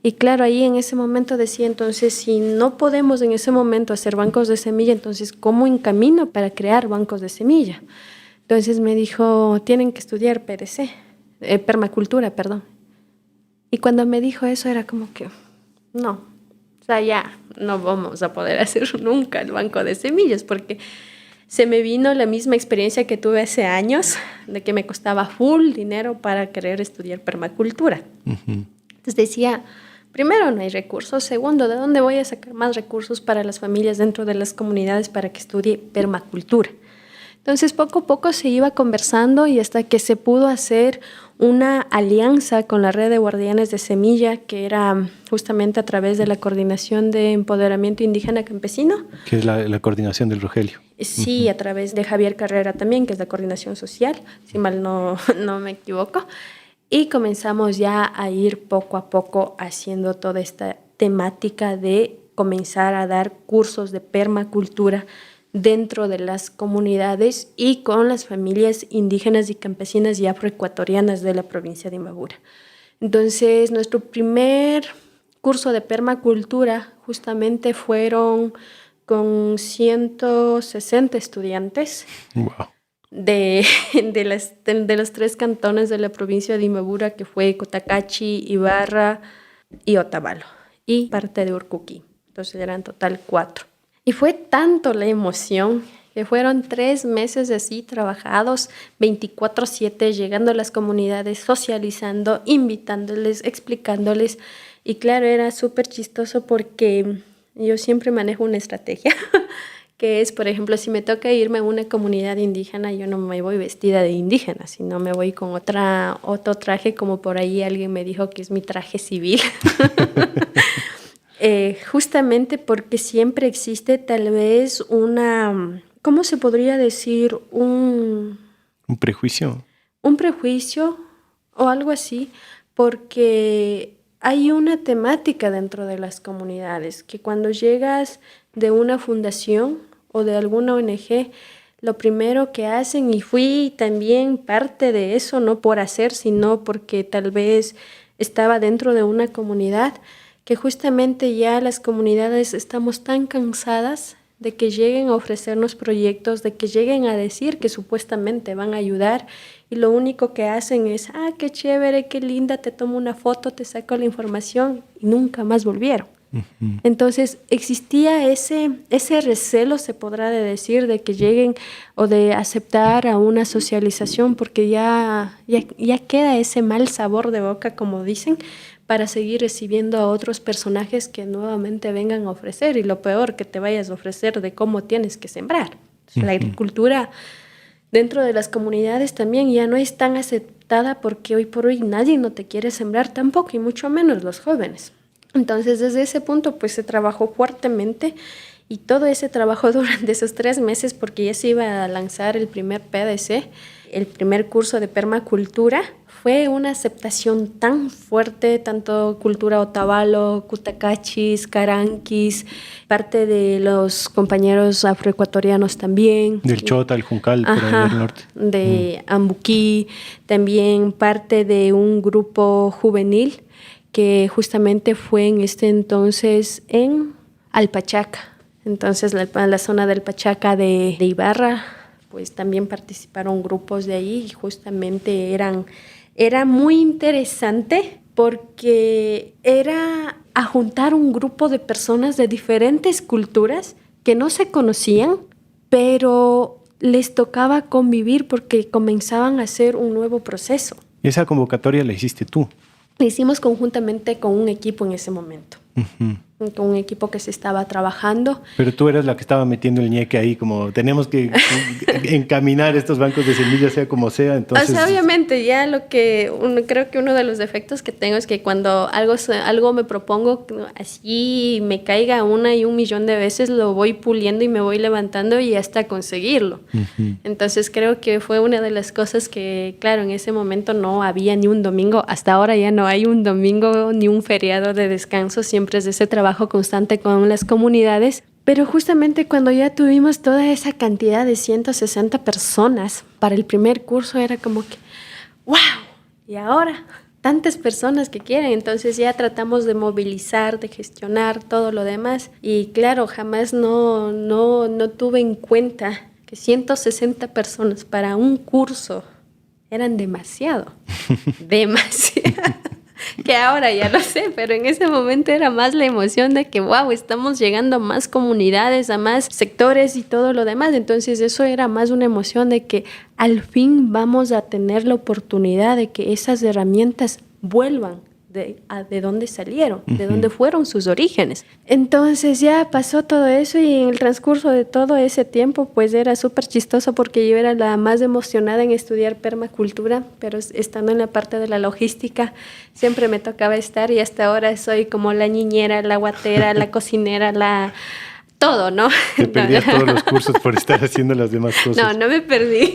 Y claro, ahí en ese momento decía, entonces, si no podemos en ese momento hacer bancos de semilla, entonces, ¿cómo encamino para crear bancos de semilla? Entonces me dijo, tienen que estudiar permacultura, perdón. Y cuando me dijo eso era como que, no, o sea, ya no vamos a poder hacer nunca el banco de semillas porque se me vino la misma experiencia que tuve hace años de que me costaba full dinero para querer estudiar permacultura. Entonces decía, primero, no hay recursos. Segundo, ¿de dónde voy a sacar más recursos para las familias dentro de las comunidades para que estudie permacultura? Entonces, poco a poco se iba conversando y hasta que se pudo hacer una alianza con la red de guardianes de semilla, que era justamente a través de la Coordinación de Empoderamiento Indígena Campesino. Que es la coordinación del Rogelio. Sí, a través de Javier Carrera también, que es la coordinación social, si mal no me equivoco. Y comenzamos ya a ir poco a poco haciendo toda esta temática de comenzar a dar cursos de permacultura dentro de las comunidades y con las familias indígenas y campesinas y afroecuatorianas de la provincia de Imbabura. Entonces, nuestro primer curso de permacultura justamente fueron con 160 estudiantes. Wow. De los 3 cantones de la provincia de Imbabura, que fue Cotacachi, Ibarra y Otavalo, y parte de Urcuquí. Entonces eran en total 4. Y fue tanto la emoción que fueron 3 meses así trabajados 24/7, llegando a las comunidades, socializando, invitándoles, explicándoles. Y claro, era súper chistoso porque yo siempre manejo una estrategia que es, por ejemplo, si me toca irme a una comunidad indígena, yo no me voy vestida de indígena, sino me voy con otro traje, como por ahí alguien me dijo que es mi traje civil. Justamente porque siempre existe tal vez una, ¿cómo se podría decir? Un prejuicio. Un prejuicio o algo así, porque hay una temática dentro de las comunidades, que cuando llegas de una fundación o de alguna ONG, lo primero que hacen, y fui también parte de eso, no por hacer, sino porque tal vez estaba dentro de una comunidad, que justamente ya las comunidades estamos tan cansadas de que lleguen a ofrecernos proyectos, de que lleguen a decir que supuestamente van a ayudar y lo único que hacen es, qué chévere, qué linda, te tomo una foto, te saco la información y nunca más volvieron. Uh-huh. Entonces existía ese recelo, se podrá decir, de que lleguen o de aceptar a una socialización porque ya queda ese mal sabor de boca, como dicen, para seguir recibiendo a otros personajes que nuevamente vengan a ofrecer, y lo peor, que te vayas a ofrecer de cómo tienes que sembrar. Uh-huh. La agricultura dentro de las comunidades también ya no es tan aceptada porque hoy por hoy nadie no te quiere sembrar tampoco, y mucho menos los jóvenes. Entonces desde ese punto pues se trabajó fuertemente, y todo ese trabajo durante esos 3 meses, porque ya se iba a lanzar el primer PDC, el primer curso de permacultura. Fue una aceptación tan fuerte, tanto cultura Otavalo, Cutacachis, Caranquis, parte de los compañeros afroecuatorianos también. Del Chota, el Juncal, por ahí del norte. De Ambuquí, también parte de un grupo juvenil que justamente fue en este entonces en Alpachaca. Entonces la zona del Pachaca de Ibarra, pues también participaron grupos de ahí, y justamente era muy interesante porque era a juntar un grupo de personas de diferentes culturas que no se conocían, pero les tocaba convivir porque comenzaban a hacer un nuevo proceso. ¿Esa convocatoria la hiciste tú? La hicimos conjuntamente con un equipo en ese momento. Uh-huh. Con un equipo que se estaba trabajando. Pero tú eras la que estaba metiendo el ñeque ahí, como tenemos que encaminar estos bancos de semillas sea como sea. Entonces, o sea, obviamente ya creo que uno de los defectos que tengo es que cuando algo me propongo, así me caiga 1 y 1 millón de veces, lo voy puliendo y me voy levantando y hasta conseguirlo. Uh-huh. Entonces creo que fue una de las cosas que, claro, en ese momento no había ni un domingo, hasta ahora ya no hay un domingo ni un feriado de descanso, siempre es de ese trabajo constante con las comunidades, pero justamente cuando ya tuvimos toda esa cantidad de 160 personas para el primer curso era como que ¡wow! Y ahora tantas personas que quieren, entonces ya tratamos de movilizar, de gestionar todo lo demás, y claro, jamás no tuve en cuenta que 160 personas para un curso eran demasiado. Que ahora ya lo sé, pero en ese momento era más la emoción de que wow, estamos llegando a más comunidades, a más sectores y todo lo demás. Entonces eso era más una emoción de que al fin vamos a tener la oportunidad de que esas herramientas vuelvan de dónde salieron, uh-huh, de dónde fueron sus orígenes. Entonces ya pasó todo eso, y en el transcurso de todo ese tiempo pues era súper chistoso porque yo era la más emocionada en estudiar permacultura, pero estando en la parte de la logística siempre me tocaba estar, y hasta ahora soy como la niñera, la guatera, la cocinera, todo, ¿no? Te perdías todos los cursos por estar haciendo las demás cosas. No me perdí.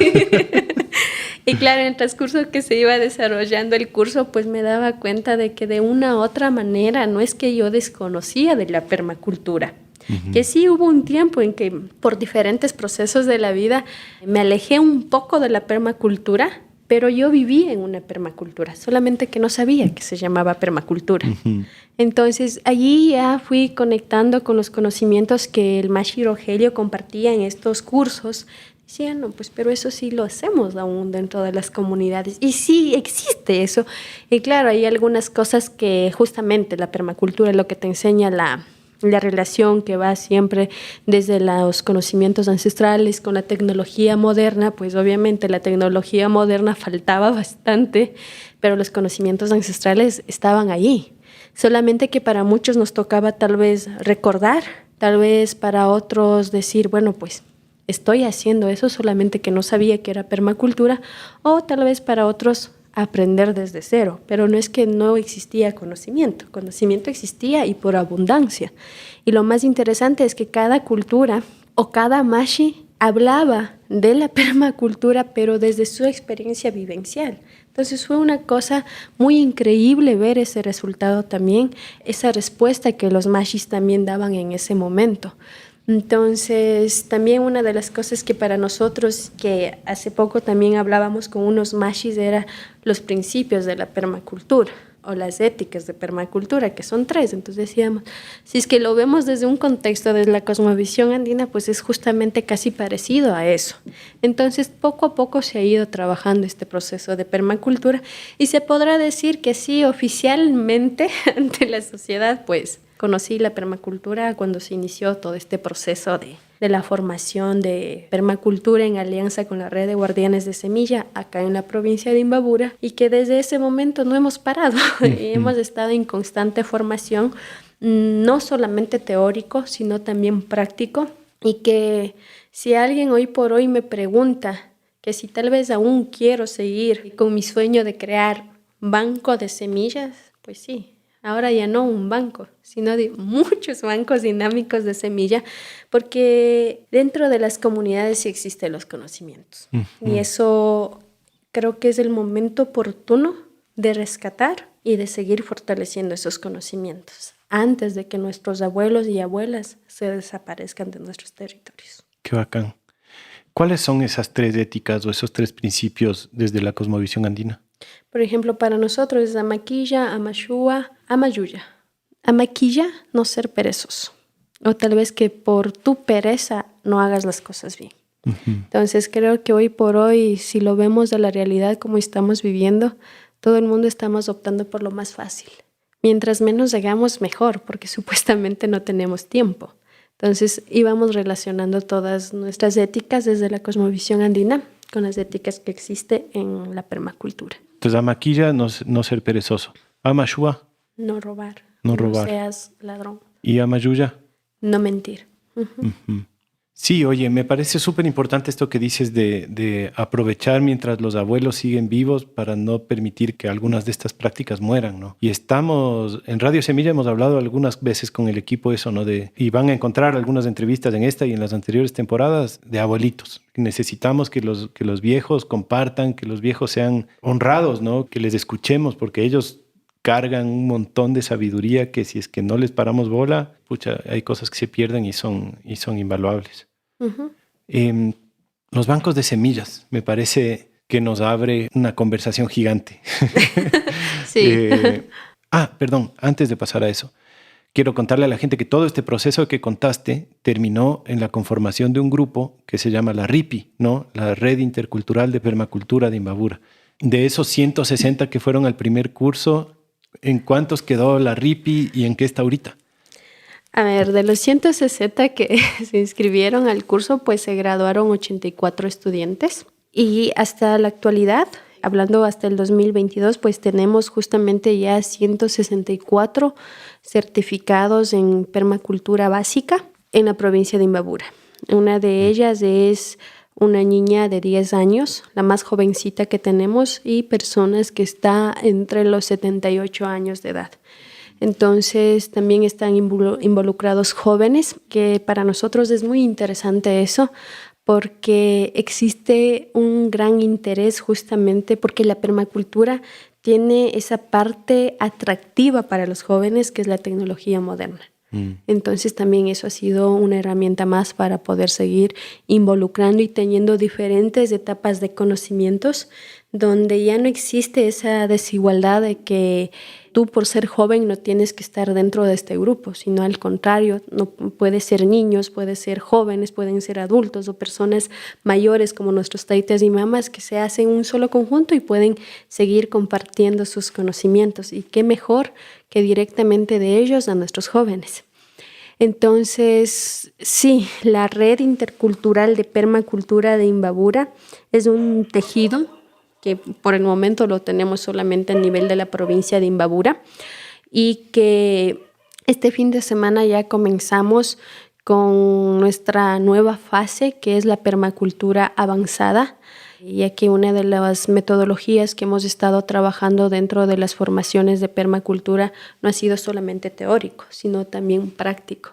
Y claro, en el transcurso que se iba desarrollando el curso, pues me daba cuenta de que de una u otra manera no es que yo desconocía de la permacultura. Uh-huh. Que sí hubo un tiempo en que por diferentes procesos de la vida me alejé un poco de la permacultura, pero yo viví en una permacultura, solamente que no sabía que se llamaba permacultura. Uh-huh. Entonces allí ya fui conectando con los conocimientos que el Mashi Rogelio compartía en estos cursos. Decía, no, pues pero eso sí lo hacemos aún dentro de las comunidades, y sí existe eso. Y claro, hay algunas cosas que justamente la permacultura es lo que te enseña, la relación que va siempre desde los conocimientos ancestrales con la tecnología moderna. Pues obviamente la tecnología moderna faltaba bastante, pero los conocimientos ancestrales estaban allí. Solamente que para muchos nos tocaba tal vez recordar, tal vez para otros decir, bueno, pues estoy haciendo eso, solamente que no sabía que era permacultura, o tal vez para otros aprender desde cero. Pero no es que no existía conocimiento existía, y por abundancia. Y lo más interesante es que cada cultura o cada mashi hablaba de la permacultura, pero desde su experiencia vivencial. Entonces fue una cosa muy increíble ver ese resultado también, esa respuesta que los mashis también daban en ese momento. Entonces, también una de las cosas que para nosotros, que hace poco también hablábamos con unos mashis, era los principios de la permacultura o las éticas de permacultura, que son 3. Entonces decíamos, si es que lo vemos desde un contexto, desde la cosmovisión andina, pues es justamente casi parecido a eso. Entonces, poco a poco se ha ido trabajando este proceso de permacultura y se podrá decir que sí, oficialmente ante la sociedad, pues conocí la permacultura cuando se inició todo este proceso de la formación de permacultura en alianza con la Red de Guardianes de Semilla acá en la provincia de Imbabura, y que desde ese momento no hemos parado y hemos estado en constante formación, no solamente teórico, sino también práctico, y que si alguien hoy por hoy me pregunta que si tal vez aún quiero seguir con mi sueño de crear banco de semillas, pues sí. Ahora ya no un banco, sino de muchos bancos dinámicos de semilla, porque dentro de las comunidades sí existen los conocimientos. Y eso creo que es el momento oportuno de rescatar y de seguir fortaleciendo esos conocimientos antes de que nuestros abuelos y abuelas se desaparezcan de nuestros territorios. Qué bacán. ¿Cuáles son esas 3 éticas o esos 3 principios desde la cosmovisión andina? Por ejemplo, para nosotros es Amaquilla, Amashua, Amayuya. Amaquilla, no ser perezoso. O tal vez que por tu pereza no hagas las cosas bien. Entonces creo que hoy por hoy, si lo vemos de la realidad como estamos viviendo, todo el mundo estamos optando por lo más fácil. Mientras menos hagamos, mejor, porque supuestamente no tenemos tiempo. Entonces íbamos relacionando todas nuestras éticas desde la cosmovisión andina con las éticas que existen en la permacultura. Entonces, Amaquilla, no ser perezoso. Amashua, no robar. No robar. No seas ladrón. ¿Y Amayuya? No mentir. Sí, oye, me parece súper importante esto que dices de aprovechar mientras los abuelos siguen vivos para no permitir que algunas de estas prácticas mueran, ¿no? Y estamos, en Radio Semilla hemos hablado algunas veces con el equipo eso, ¿no? Y van a encontrar algunas entrevistas en esta y en las anteriores temporadas de abuelitos. Necesitamos que los viejos compartan, que los viejos sean honrados, ¿no? Que les escuchemos, porque ellos cargan un montón de sabiduría que si es que no les paramos bola, pucha, hay cosas que se pierden y son invaluables. Los bancos de semillas me parece que nos abre una conversación gigante. Sí. Perdón, antes de pasar a eso, quiero contarle a la gente que todo este proceso que contaste terminó en la conformación de un grupo que se llama la RIPI, ¿no? La Red Intercultural de Permacultura de Imbabura. De esos 160 que fueron al primer curso, ¿en cuántos quedó la RIPI y en qué está ahorita? A ver, de los 160 que se inscribieron al curso, pues se graduaron 84 estudiantes. Y hasta la actualidad, hablando hasta el 2022, pues tenemos justamente ya 164 certificados en permacultura básica en la provincia de Imbabura. Una de ellas es una niña de 10 años, la más jovencita que tenemos, y personas que está entre los 78 años de edad. Entonces también están involucrados jóvenes, que para nosotros es muy interesante eso, porque existe un gran interés justamente porque la permacultura tiene esa parte atractiva para los jóvenes, que es la tecnología moderna. Entonces también eso ha sido una herramienta más para poder seguir involucrando y teniendo diferentes etapas de conocimientos, donde ya no existe esa desigualdad de que tú por ser joven no tienes que estar dentro de este grupo, sino al contrario, no puede ser niños, puede ser jóvenes, pueden ser adultos o personas mayores como nuestros taitas y mamás que se hacen un solo conjunto y pueden seguir compartiendo sus conocimientos. Y qué mejor que directamente de ellos a nuestros jóvenes. Entonces, sí, la Red Intercultural de Permacultura de Imbabura es un tejido que por el momento lo tenemos solamente a nivel de la provincia de Imbabura, y que este fin de semana ya comenzamos con nuestra nueva fase, que es la permacultura avanzada, ya que una de las metodologías que hemos estado trabajando dentro de las formaciones de permacultura no ha sido solamente teórico, sino también práctico.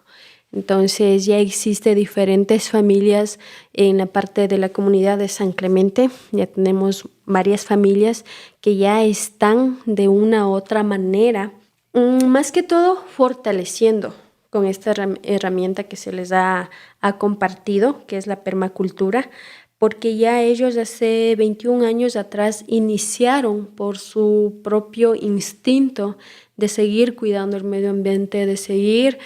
Entonces ya existe diferentes familias en la parte de la comunidad de San Clemente. Ya tenemos varias familias que ya están de una u otra manera, más que todo fortaleciendo con esta herramienta que se les ha compartido, que es la permacultura, porque ya ellos hace 21 años atrás iniciaron por su propio instinto de seguir cuidando el medio ambiente, de seguir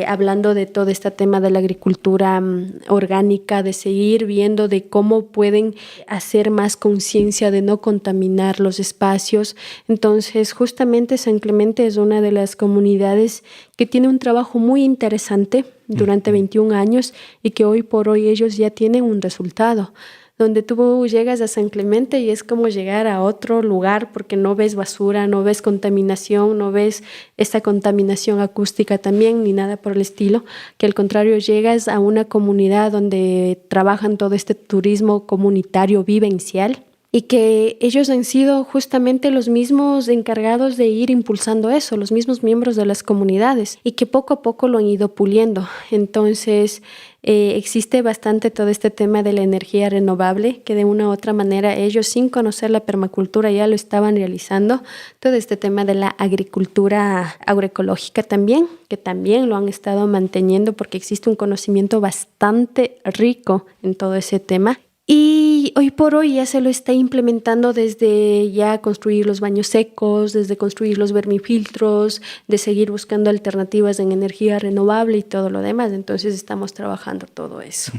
hablando de todo este tema de la agricultura orgánica, de seguir viendo de cómo pueden hacer más conciencia de no contaminar los espacios. Entonces, justamente San Clemente es una de las comunidades que tiene un trabajo muy interesante durante 21 años y que hoy por hoy ellos ya tienen un resultado. Donde tú llegas a San Clemente y es como llegar a otro lugar porque no ves basura, no ves contaminación, no ves esta contaminación acústica también, ni nada por el estilo, que al contrario llegas a una comunidad donde trabajan todo este turismo comunitario vivencial y que ellos han sido justamente los mismos encargados de ir impulsando eso, los mismos miembros de las comunidades y que poco a poco lo han ido puliendo. Entonces, existe bastante todo este tema de la energía renovable, que de una u otra manera ellos sin conocer la permacultura ya lo estaban realizando. Todo este tema de la agricultura agroecológica también, que también lo han estado manteniendo porque existe un conocimiento bastante rico en todo ese tema. Y hoy por hoy ya se lo está implementando desde ya construir los baños secos, desde construir los vermifiltros, de seguir buscando alternativas en energía renovable y todo lo demás. Entonces estamos trabajando todo eso.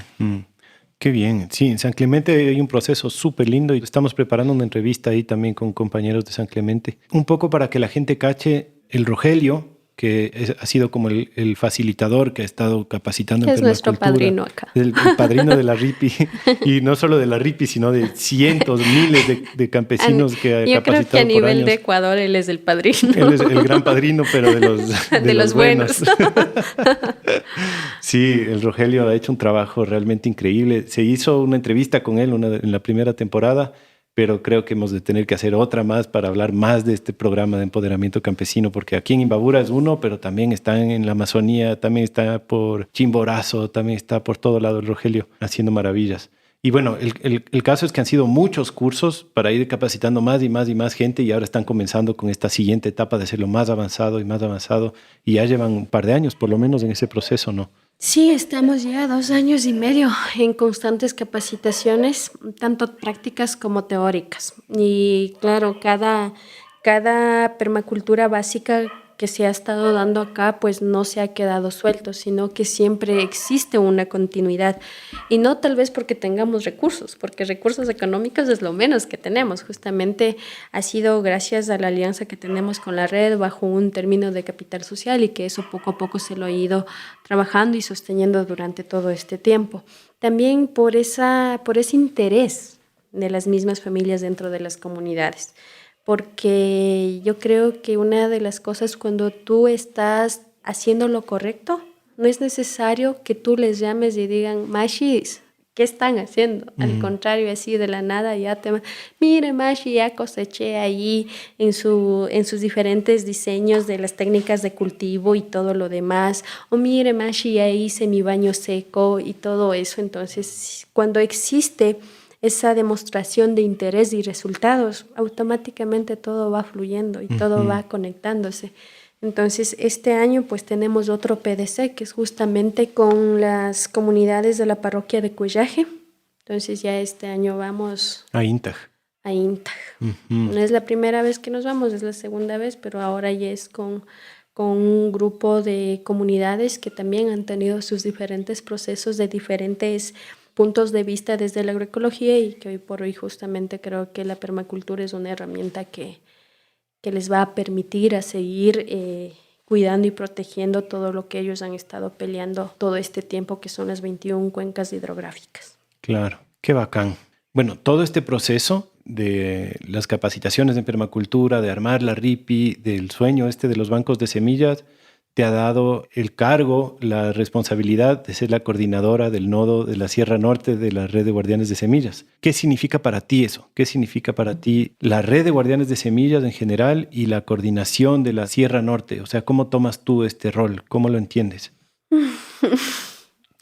Qué bien. Sí, en San Clemente hay un proceso súper lindo y estamos preparando una entrevista ahí también con compañeros de San Clemente. Un poco para que la gente cache el Rogelio, que ha sido como el facilitador que ha estado capacitando en permacultura. Es nuestro padrino acá. El padrino de la RIPI. Y no solo de la RIPI, sino de cientos, miles de campesinos que ha capacitado por años. Yo creo que a nivel de Ecuador él es el padrino. Él es el gran padrino, pero de los buenos. Sí, el Rogelio ha hecho un trabajo realmente increíble. Se hizo una entrevista con él en la primera temporada, pero creo que hemos de tener que hacer otra más para hablar más de este programa de empoderamiento campesino, porque aquí en Imbabura es uno, pero también está en la Amazonía, también está por Chimborazo, también está por todo lado el Rogelio haciendo maravillas. Y bueno, el caso es que han sido muchos cursos para ir capacitando más y más y más gente y ahora están comenzando con esta siguiente etapa de hacerlo más avanzado y ya llevan un par de años por lo menos en ese proceso, ¿no? Sí, estamos ya 2 años y medio en constantes capacitaciones, tanto prácticas como teóricas. Y claro, cada permacultura básica que se ha estado dando acá, pues no se ha quedado suelto, sino que siempre existe una continuidad. Y no tal vez porque tengamos recursos, porque recursos económicos es lo menos que tenemos. Justamente ha sido gracias a la alianza que tenemos con la red bajo un término de capital social y que eso poco a poco se lo ha ido trabajando y sosteniendo durante todo este tiempo. También por ese interés de las mismas familias dentro de las comunidades. Porque yo creo que una de las cosas cuando tú estás haciendo lo correcto, no es necesario que tú les llames y digan, Mashis, ¿qué están haciendo? Al contrario, así de la nada ya mire Mashi, ya coseché ahí en sus diferentes diseños de las técnicas de cultivo y todo lo demás. O mire Mashi, ya hice mi baño seco y todo eso. Entonces, cuando existe esa demostración de interés y resultados, automáticamente todo va fluyendo y todo va conectándose. Entonces, este año pues tenemos otro PDC que es justamente con las comunidades de la parroquia de Cuyaje. Entonces ya este año vamos a INTAG. No es la primera vez que nos vamos, es la segunda vez, pero ahora ya es con un grupo de comunidades que también han tenido sus diferentes procesos de diferentes puntos de vista desde la agroecología y que hoy por hoy justamente creo que la permacultura es una herramienta que les va a permitir a seguir cuidando y protegiendo todo lo que ellos han estado peleando todo este tiempo, que son las 21 cuencas hidrográficas. Claro, qué bacán. Bueno, todo este proceso de las capacitaciones en permacultura, de armar la RIPI, del sueño de los bancos de semillas, te ha dado el cargo, la responsabilidad de ser la coordinadora del nodo de la Sierra Norte de la Red de Guardianes de Semillas. ¿Qué significa para ti eso? ¿Qué significa para ti la Red de Guardianes de Semillas en general y la coordinación de la Sierra Norte? O sea, ¿cómo tomas tú este rol? ¿Cómo lo entiendes?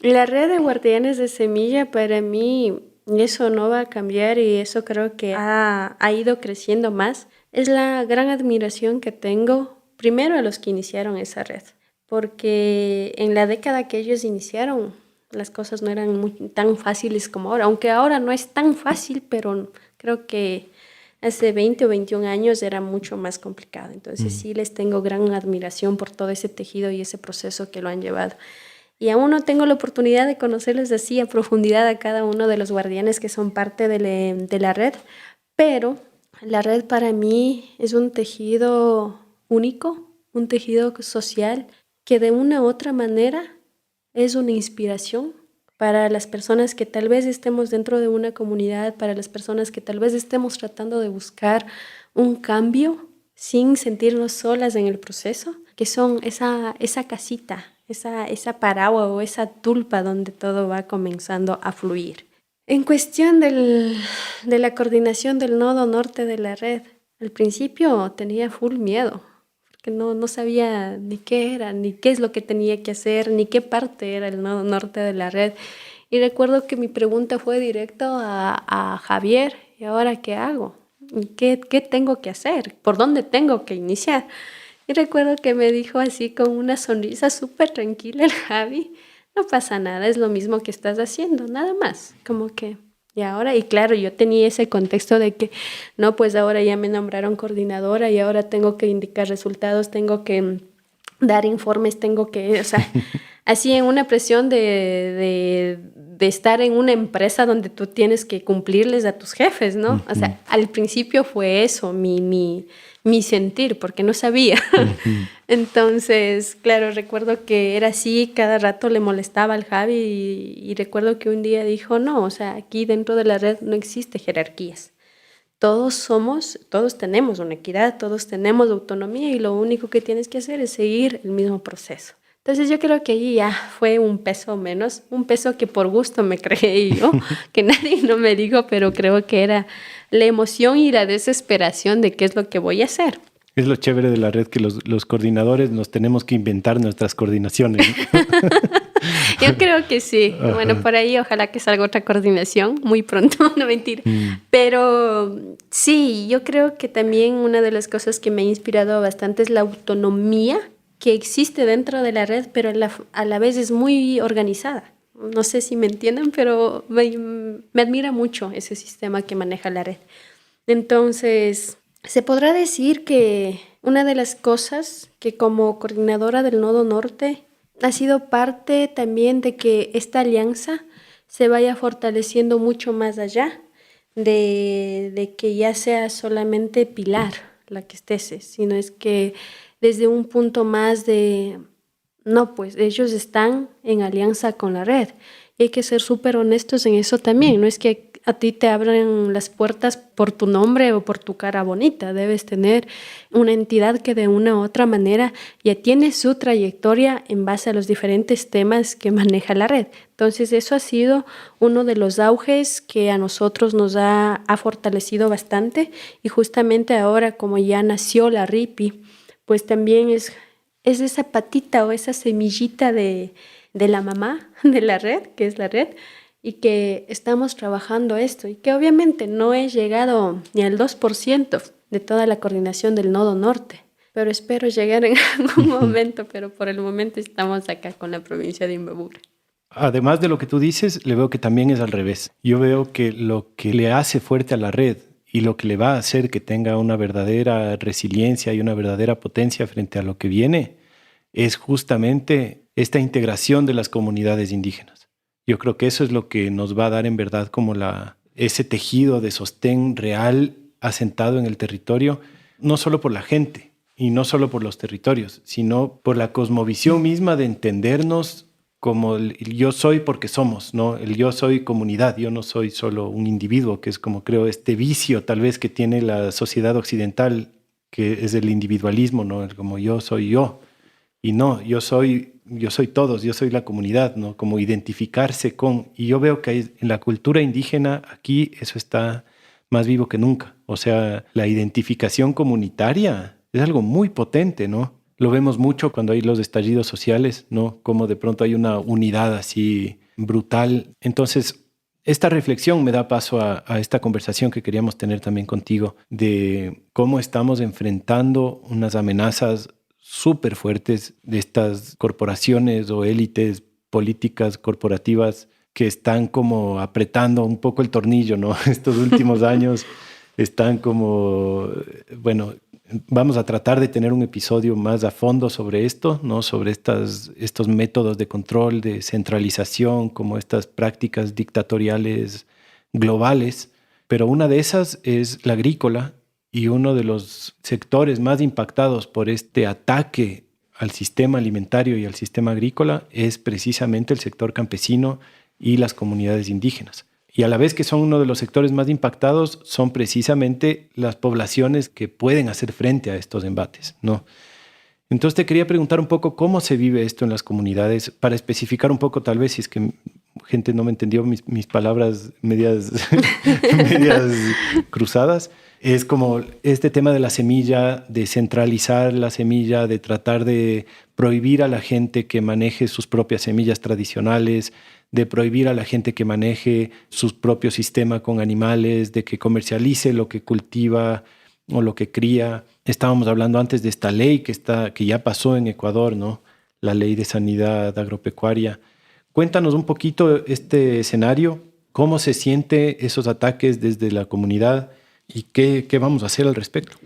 La red de guardianes de semilla para mí, eso no va a cambiar y eso creo que ha ido creciendo más. Es la gran admiración que tengo, primero a los que iniciaron esa red, porque en la década que ellos iniciaron, las cosas no eran tan fáciles como ahora, aunque ahora no es tan fácil, pero creo que hace 20 o 21 años era mucho más complicado. Entonces sí les tengo gran admiración por todo ese tejido y ese proceso que lo han llevado. Y aún no tengo la oportunidad de conocerles así a profundidad a cada uno de los guardianes que son parte de la red, pero la red para mí es un tejido único, un tejido social que de una u otra manera es una inspiración para las personas que tal vez estemos dentro de una comunidad, para las personas que tal vez estemos tratando de buscar un cambio sin sentirnos solas en el proceso, que son esa casita, esa paraguas o esa tulpa donde todo va comenzando a fluir. En cuestión de la coordinación del nodo norte de la red, al principio tenía full miedo, porque no sabía ni qué era, ni qué es lo que tenía que hacer, ni qué parte era el nodo norte de la red. Y recuerdo que mi pregunta fue directo a Javier, ¿y ahora qué hago? ¿Qué tengo que hacer? ¿Por dónde tengo que iniciar? Y recuerdo que me dijo así con una sonrisa súper tranquila el Javi, no pasa nada, es lo mismo que estás haciendo, nada más. Como que, y ahora, y claro, yo tenía ese contexto de que, no, pues ahora ya me nombraron coordinadora y ahora tengo que indicar resultados, tengo que dar informes, tengo que, o sea, así en una presión de estar en una empresa donde tú tienes que cumplirles a tus jefes, ¿no? Uh-huh. O sea, al principio fue eso, mi sentir, porque no sabía. Uh-huh. Entonces, claro, recuerdo que era así, cada rato le molestaba al Javi y recuerdo que un día dijo, no, o sea, aquí dentro de la red no existe jerarquías. Todos tenemos una equidad, todos tenemos autonomía y lo único que tienes que hacer es seguir el mismo proceso. Entonces yo creo que allí ya fue un peso menos, un peso que por gusto me creí yo, que nadie no me dijo, pero creo que era la emoción y la desesperación de qué es lo que voy a hacer. Es lo chévere de la red, que los coordinadores nos tenemos que inventar nuestras coordinaciones, ¿no? Yo creo que sí. Ajá. Bueno, por ahí ojalá que salga otra coordinación muy pronto, no mentira. Pero sí, yo creo que también una de las cosas que me ha inspirado bastante es la autonomía que existe dentro de la red, pero a la vez es muy organizada. No sé si me entienden, pero me admira mucho ese sistema que maneja la red. Entonces, se podrá decir que una de las cosas que como coordinadora del Nodo Norte ha sido parte también de que esta alianza se vaya fortaleciendo mucho más allá de que ya sea solamente Pilar la que esté, sino es que desde un punto más de, no, pues ellos están en alianza con la red y hay que ser súper honestos en eso también, no es que a ti te abran las puertas por tu nombre o por tu cara bonita, debes tener una entidad que de una u otra manera ya tiene su trayectoria en base a los diferentes temas que maneja la red. Entonces eso ha sido uno de los auges que a nosotros nos ha fortalecido bastante y justamente ahora como ya nació la RIPI, pues también es esa patita o esa semillita de la mamá de la red, que es la red, y que estamos trabajando esto y que obviamente no he llegado ni al 2% de toda la coordinación del Nodo Norte, pero espero llegar en algún momento, pero por el momento estamos acá con la provincia de Imbabura. Además de lo que tú dices, le veo que también es al revés. Yo veo que lo que le hace fuerte a la red y lo que le va a hacer que tenga una verdadera resiliencia y una verdadera potencia frente a lo que viene es justamente esta integración de las comunidades indígenas. Yo creo que eso es lo que nos va a dar en verdad como ese tejido de sostén real asentado en el territorio, no solo por la gente y no solo por los territorios, sino por la cosmovisión misma de entendernos como el yo soy porque somos, ¿no? El yo soy comunidad, yo no soy solo un individuo, que es como creo este vicio tal vez que tiene la sociedad occidental, que es el individualismo, ¿no? Como yo soy yo. Y no, yo soy todos, yo soy la comunidad, ¿no? Como identificarse con... Y yo veo que en la cultura indígena aquí eso está más vivo que nunca. O sea, la identificación comunitaria es algo muy potente, ¿no? Lo vemos mucho cuando hay los estallidos sociales, ¿no? Como de pronto hay una unidad así brutal. Entonces, esta reflexión me da paso a esta conversación que queríamos tener también contigo de cómo estamos enfrentando unas amenazas súper fuertes de estas corporaciones o élites políticas corporativas que están como apretando un poco el tornillo, ¿no? Estos últimos años están como, bueno, vamos a tratar de tener un episodio más a fondo sobre esto, ¿no? Sobre estos métodos de control, de centralización, como estas prácticas dictatoriales globales. Pero una de esas es la agrícola, y uno de los sectores más impactados por este ataque al sistema alimentario y al sistema agrícola es precisamente el sector campesino y las comunidades indígenas. Y a la vez que son uno de los sectores más impactados, son precisamente las poblaciones que pueden hacer frente a estos embates, ¿no? Entonces te quería preguntar un poco cómo se vive esto en las comunidades, para especificar un poco, tal vez, si es que gente no me entendió mis palabras medias, medias cruzadas. Es como este tema de la semilla, de centralizar la semilla, de tratar de prohibir a la gente que maneje sus propias semillas tradicionales, de prohibir a la gente que maneje su propio sistema con animales, de que comercialice lo que cultiva o lo que cría. Estábamos hablando antes de esta ley que ya pasó en Ecuador, ¿no? La ley de sanidad agropecuaria. Cuéntanos un poquito este escenario, cómo se sienten esos ataques desde la comunidad y qué vamos a hacer al respecto.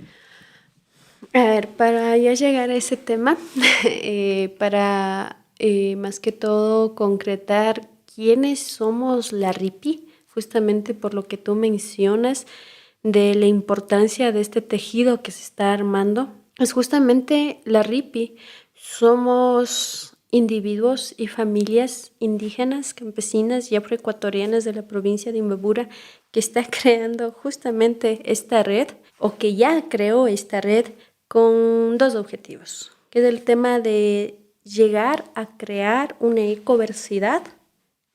A ver, para ya llegar a ese tema, para más que todo concretar quiénes somos la RIPI, justamente por lo que tú mencionas de la importancia de este tejido que se está armando, es justamente la RIPI. Somos individuos y familias indígenas, campesinas y afroecuatorianas de la provincia de Imbabura que está creando justamente esta red, o que ya creó esta red, con dos objetivos, que es el tema de llegar a crear una ecoversidad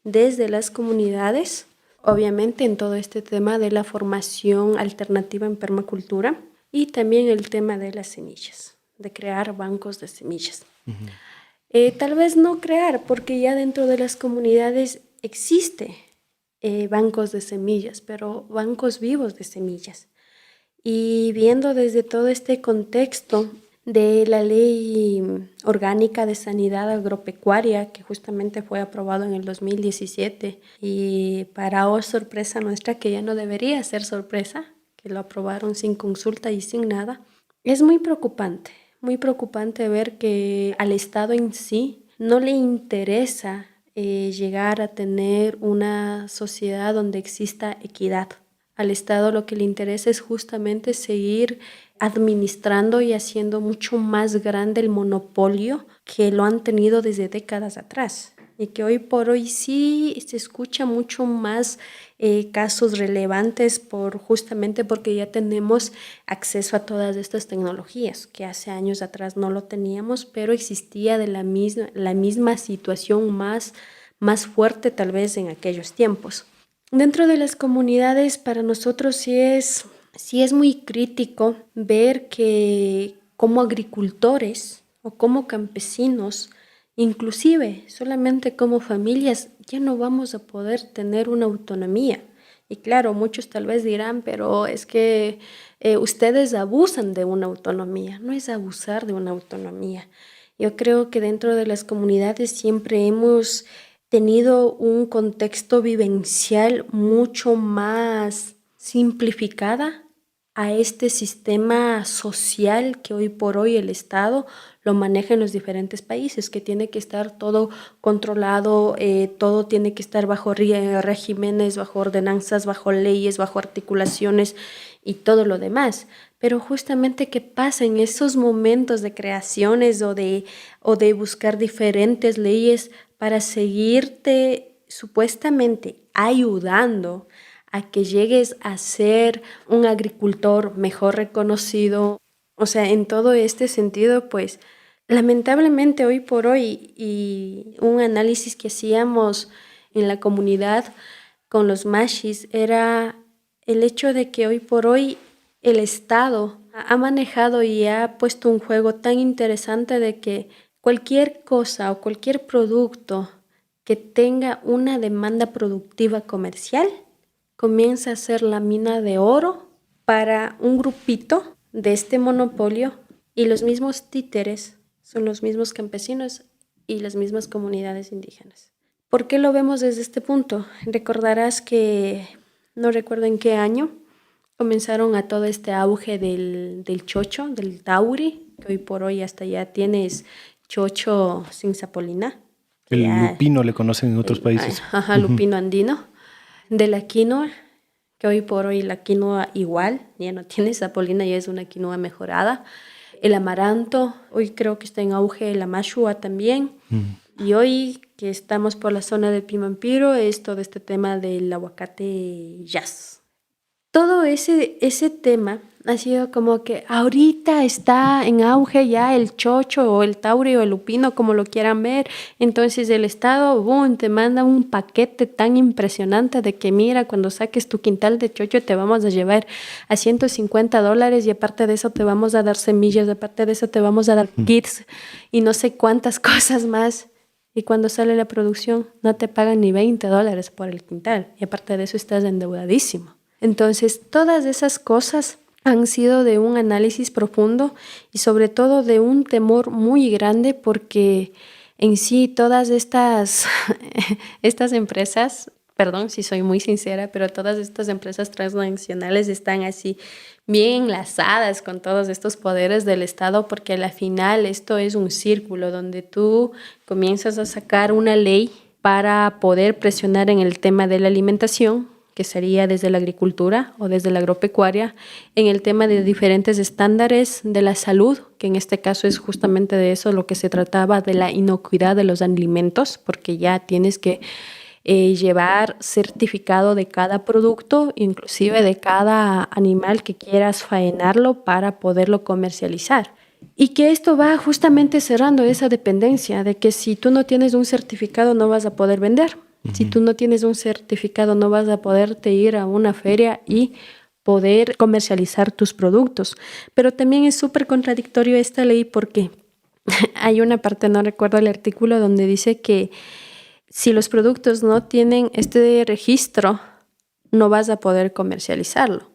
desde las comunidades, obviamente en todo este tema de la formación alternativa en permacultura, y también el tema de las semillas, de crear bancos de semillas. Tal vez no crear, porque ya dentro de las comunidades existe bancos de semillas, pero bancos vivos de semillas. Y viendo desde todo este contexto de la Ley Orgánica de Sanidad Agropecuaria, que justamente fue aprobado en el 2017, y para sorpresa nuestra, que ya no debería ser sorpresa, que lo aprobaron sin consulta y sin nada, es muy preocupante ver que al Estado en sí no le interesa llegar a tener una sociedad donde exista equidad. Al Estado lo que le interesa es justamente seguir administrando y haciendo mucho más grande el monopolio que lo han tenido desde décadas atrás, y que hoy por hoy sí se escucha mucho más casos relevantes justamente porque ya tenemos acceso a todas estas tecnologías que hace años atrás no lo teníamos, pero existía de la misma situación más fuerte tal vez en aquellos tiempos. Dentro de las comunidades, para nosotros sí es muy crítico ver que como agricultores o como campesinos, inclusive solamente como familias, ya no vamos a poder tener una autonomía. Y claro, muchos tal vez dirán, pero es que ustedes abusan de una autonomía. No es abusar de una autonomía. Yo creo que dentro de las comunidades siempre hemos tenido un contexto vivencial mucho más simplificada a este sistema social que hoy por hoy el Estado lo maneja en los diferentes países, que tiene que estar todo controlado, todo tiene que estar bajo regímenes, bajo ordenanzas, bajo leyes, bajo articulaciones y todo lo demás. Pero justamente, ¿qué pasa en esos momentos de creaciones o de buscar diferentes leyes para seguirte supuestamente ayudando a que llegues a ser un agricultor mejor reconocido? O sea, en todo este sentido, pues lamentablemente hoy por hoy, y un análisis que hacíamos en la comunidad con los mashis era el hecho de que hoy por hoy el Estado ha manejado y ha puesto un juego tan interesante de que cualquier cosa o cualquier producto que tenga una demanda productiva comercial comienza a ser la mina de oro para un grupito de este monopolio, y los mismos títeres son los mismos campesinos y las mismas comunidades indígenas. ¿Por qué lo vemos desde este punto? Recordarás que, no recuerdo en qué año, comenzaron a todo este auge del chocho, del tauri, que hoy por hoy hasta ya tienes chocho sin sapolina. El lupino le conocen en otros países. Ajá, lupino andino. De la quinoa, que hoy por hoy la quinoa igual, ya no tiene sapolina, ya es una quinoa mejorada. El amaranto, hoy creo que está en auge la mashua también. Y hoy que estamos por la zona del Pimampiro es todo este tema del aguacate jazz. Todo ese tema ha sido como que ahorita está en auge ya el chocho o el tauri o el lupino, como lo quieran ver. Entonces el Estado, boom, te manda un paquete tan impresionante de que mira, cuando saques tu quintal de chocho te vamos a llevar a $150 y aparte de eso te vamos a dar semillas, aparte de eso te vamos a dar kits y no sé cuántas cosas más. Y cuando sale la producción no te pagan ni $20 por el quintal y aparte de eso estás endeudadísimo. Entonces, todas esas cosas han sido de un análisis profundo y sobre todo de un temor muy grande porque en sí todas estas empresas, perdón si soy muy sincera, pero todas estas empresas transnacionales están así bien enlazadas con todos estos poderes del Estado porque al final esto es un círculo donde tú comienzas a sacar una ley para poder presionar en el tema de la alimentación, que sería desde la agricultura o desde la agropecuaria, en el tema de diferentes estándares de la salud, que en este caso es justamente de eso lo que se trataba, de la inocuidad de los alimentos, porque ya tienes que llevar certificado de cada producto, inclusive de cada animal que quieras faenarlo para poderlo comercializar. Y que esto va justamente cerrando esa dependencia de que si tú no tienes un certificado no vas a poder vender. Si tú no tienes un certificado, no vas a poderte ir a una feria y poder comercializar tus productos. Pero también es súper contradictorio esta ley porque hay una parte, no recuerdo el artículo, donde dice que si los productos no tienen este registro, no vas a poder comercializarlo,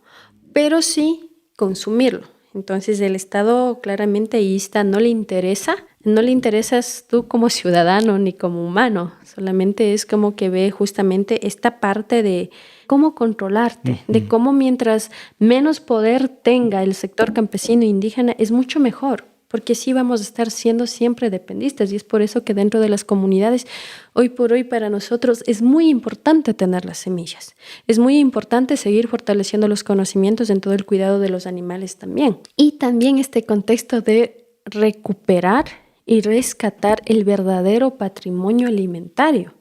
pero sí consumirlo. Entonces el Estado claramente ahí está, no le interesas tú como ciudadano ni como humano, solamente es como que ve justamente esta parte de cómo controlarte, de cómo mientras menos poder tenga el sector campesino e indígena es mucho mejor, porque sí vamos a estar siendo siempre dependentistas y es por eso que dentro de las comunidades, hoy por hoy para nosotros es muy importante tener las semillas. Es muy importante seguir fortaleciendo los conocimientos en todo el cuidado de los animales también. Y también este contexto de recuperar y rescatar el verdadero patrimonio alimentario.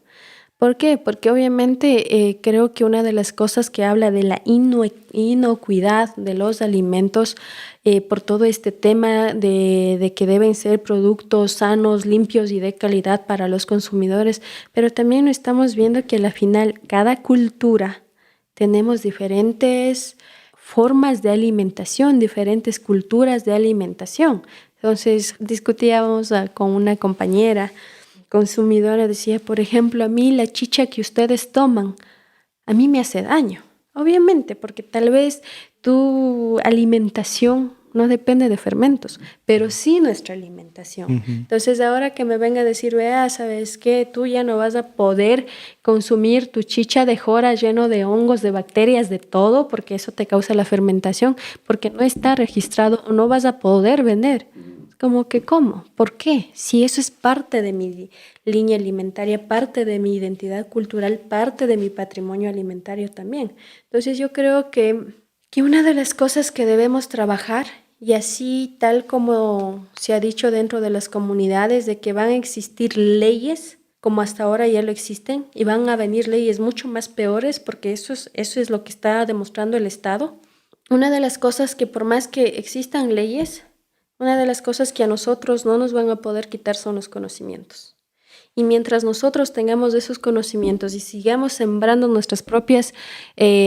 ¿Por qué? Porque obviamente creo que una de las cosas que habla de la inocuidad de los alimentos por todo este tema de que deben ser productos sanos, limpios y de calidad para los consumidores, pero también estamos viendo que al final cada cultura tenemos diferentes formas de alimentación, diferentes culturas de alimentación. Entonces discutíamos con una compañera consumidora, decía, por ejemplo, a mí la chicha que ustedes toman, a mí me hace daño. Obviamente, porque tal vez tu alimentación no depende de fermentos, pero sí nuestra alimentación. Entonces, ahora que me venga a decir, vea, ¿sabes qué? Tú ya no vas a poder consumir tu chicha de jora lleno de hongos, de bacterias, de todo, porque eso te causa la fermentación, porque no está registrado o no vas a poder vender. Como que, ¿cómo? ¿Por qué? Si eso es parte de mi línea alimentaria, parte de mi identidad cultural, parte de mi patrimonio alimentario también. Entonces yo creo que una de las cosas que debemos trabajar, y así tal como se ha dicho dentro de las comunidades, de que van a existir leyes, como hasta ahora ya lo existen, y van a venir leyes mucho más peores, porque eso es lo que está demostrando el Estado. Una de las cosas que por más que existan leyes, una de las cosas que a nosotros no nos van a poder quitar son los conocimientos. Y mientras nosotros tengamos esos conocimientos y sigamos sembrando nuestras propias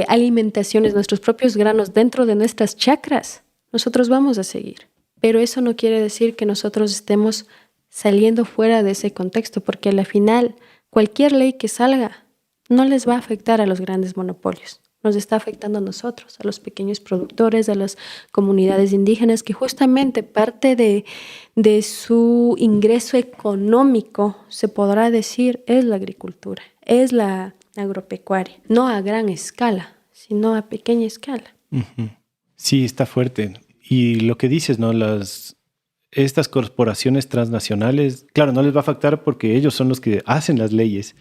alimentaciones, nuestros propios granos dentro de nuestras chakras, nosotros vamos a seguir. Pero eso no quiere decir que nosotros estemos saliendo fuera de ese contexto, porque al final cualquier ley que salga no les va a afectar a los grandes monopolios. Nos está afectando a nosotros, a los pequeños productores, a las comunidades indígenas, que justamente parte de su ingreso económico, se podrá decir, es la agricultura, es la agropecuaria. No a gran escala, sino a pequeña escala. Uh-huh. Sí, está fuerte. Y lo que dices, ¿no? Estas corporaciones transnacionales, claro, no les va a afectar porque ellos son los que hacen las leyes.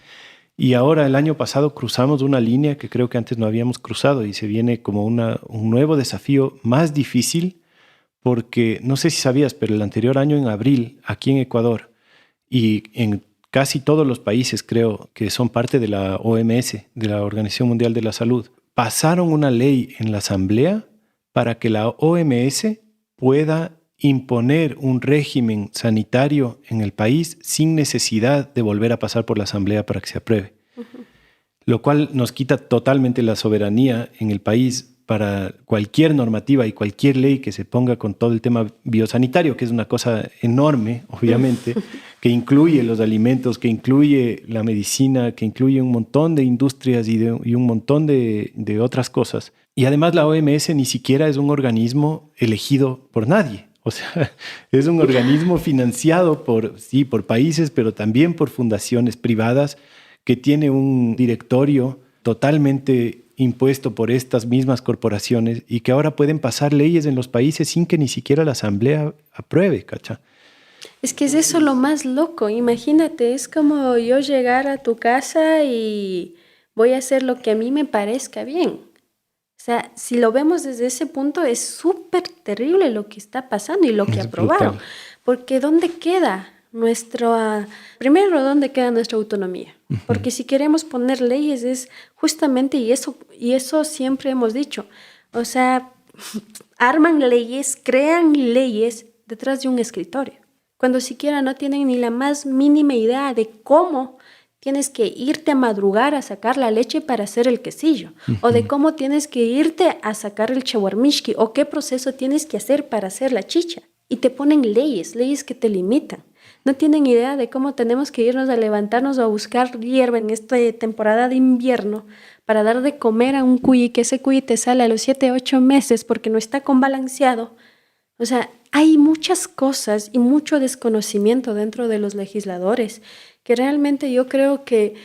Y ahora, el año pasado, cruzamos una línea que creo que antes no habíamos cruzado y se viene como un nuevo desafío más difícil porque, no sé si sabías, pero el anterior año, en abril, aquí en Ecuador y en casi todos los países, creo, que son parte de la OMS, de la Organización Mundial de la Salud, pasaron una ley en la Asamblea para que la OMS pueda imponer un régimen sanitario en el país sin necesidad de volver a pasar por la Asamblea para que se apruebe. Uh-huh. Lo cual nos quita totalmente la soberanía en el país para cualquier normativa y cualquier ley que se ponga con todo el tema biosanitario, que es una cosa enorme, obviamente, que incluye los alimentos, que incluye la medicina, que incluye un montón de industrias y un montón de otras cosas. Y además la OMS ni siquiera es un organismo elegido por nadie. O sea, es un organismo financiado por países, pero también por fundaciones privadas que tiene un directorio totalmente impuesto por estas mismas corporaciones y que ahora pueden pasar leyes en los países sin que ni siquiera la Asamblea apruebe, ¿cacha? Es que es eso lo más loco. Imagínate, es como yo llegar a tu casa y voy a hacer lo que a mí me parezca bien. O sea, si lo vemos desde ese punto, es súper terrible lo que está pasando y lo que aprobaron. Brutal. Porque ¿dónde queda primero, dónde queda nuestra autonomía? Uh-huh. Porque si queremos poner leyes es justamente, y eso siempre hemos dicho, o sea, arman leyes, crean leyes detrás de un escritorio, cuando siquiera no tienen ni la más mínima idea de cómo tienes que irte a madrugar a sacar la leche para hacer el quesillo, uh-huh. o de cómo tienes que irte a sacar el chaguarmishki, o qué proceso tienes que hacer para hacer la chicha. Y te ponen leyes que te limitan. No tienen idea de cómo tenemos que irnos a levantarnos o a buscar hierba en esta temporada de invierno para dar de comer a un cuy, que ese cuy te sale a los 7, 8 meses porque no está combalanceado. O sea, hay muchas cosas y mucho desconocimiento dentro de los legisladores que realmente yo creo que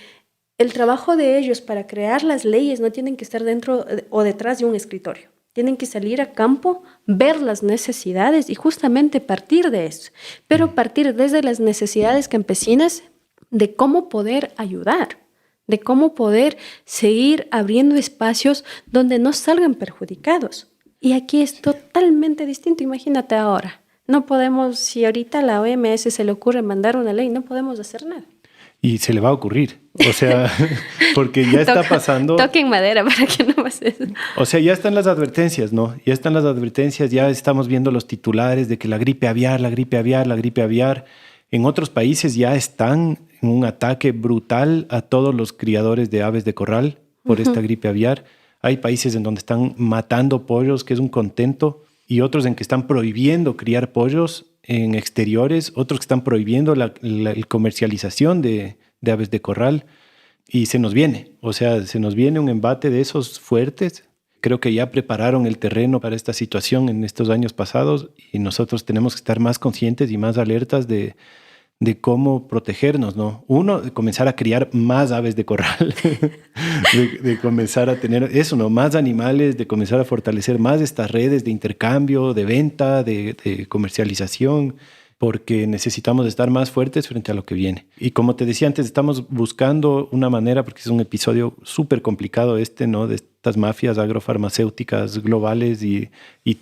el trabajo de ellos para crear las leyes no tienen que estar dentro o detrás de un escritorio. Tienen que salir a campo, ver las necesidades y justamente partir de eso. Pero partir desde las necesidades campesinas de cómo poder ayudar, de cómo poder seguir abriendo espacios donde no salgan perjudicados. Y aquí es totalmente distinto. Imagínate ahora. No podemos, si ahorita a la OMS se le ocurre mandar una ley, no podemos hacer nada. Y se le va a ocurrir, o sea, porque ya está pasando... Toquen madera para que no pase eso. O sea, ya están las advertencias, ¿no? Ya están las advertencias, ya estamos viendo los titulares de que la gripe aviar, la gripe aviar, la gripe aviar. En otros países ya están en un ataque brutal a todos los criadores de aves de corral por esta gripe aviar. Hay países en donde están matando pollos, que es un contento, y otros en que están prohibiendo criar pollos en exteriores, otros que están prohibiendo la comercialización de aves de corral, y se nos viene un embate de esos fuertes. Creo que ya prepararon el terreno para esta situación en estos años pasados y nosotros tenemos que estar más conscientes y más alertas de cómo protegernos, ¿no? Uno, de comenzar a criar más aves de corral, de comenzar a tener eso, ¿no? Más animales, de comenzar a fortalecer más estas redes de intercambio, de venta, de comercialización, porque necesitamos estar más fuertes frente a lo que viene. Y como te decía antes, estamos buscando una manera, porque es un episodio súper complicado ¿no? De estas mafias agrofarmacéuticas globales y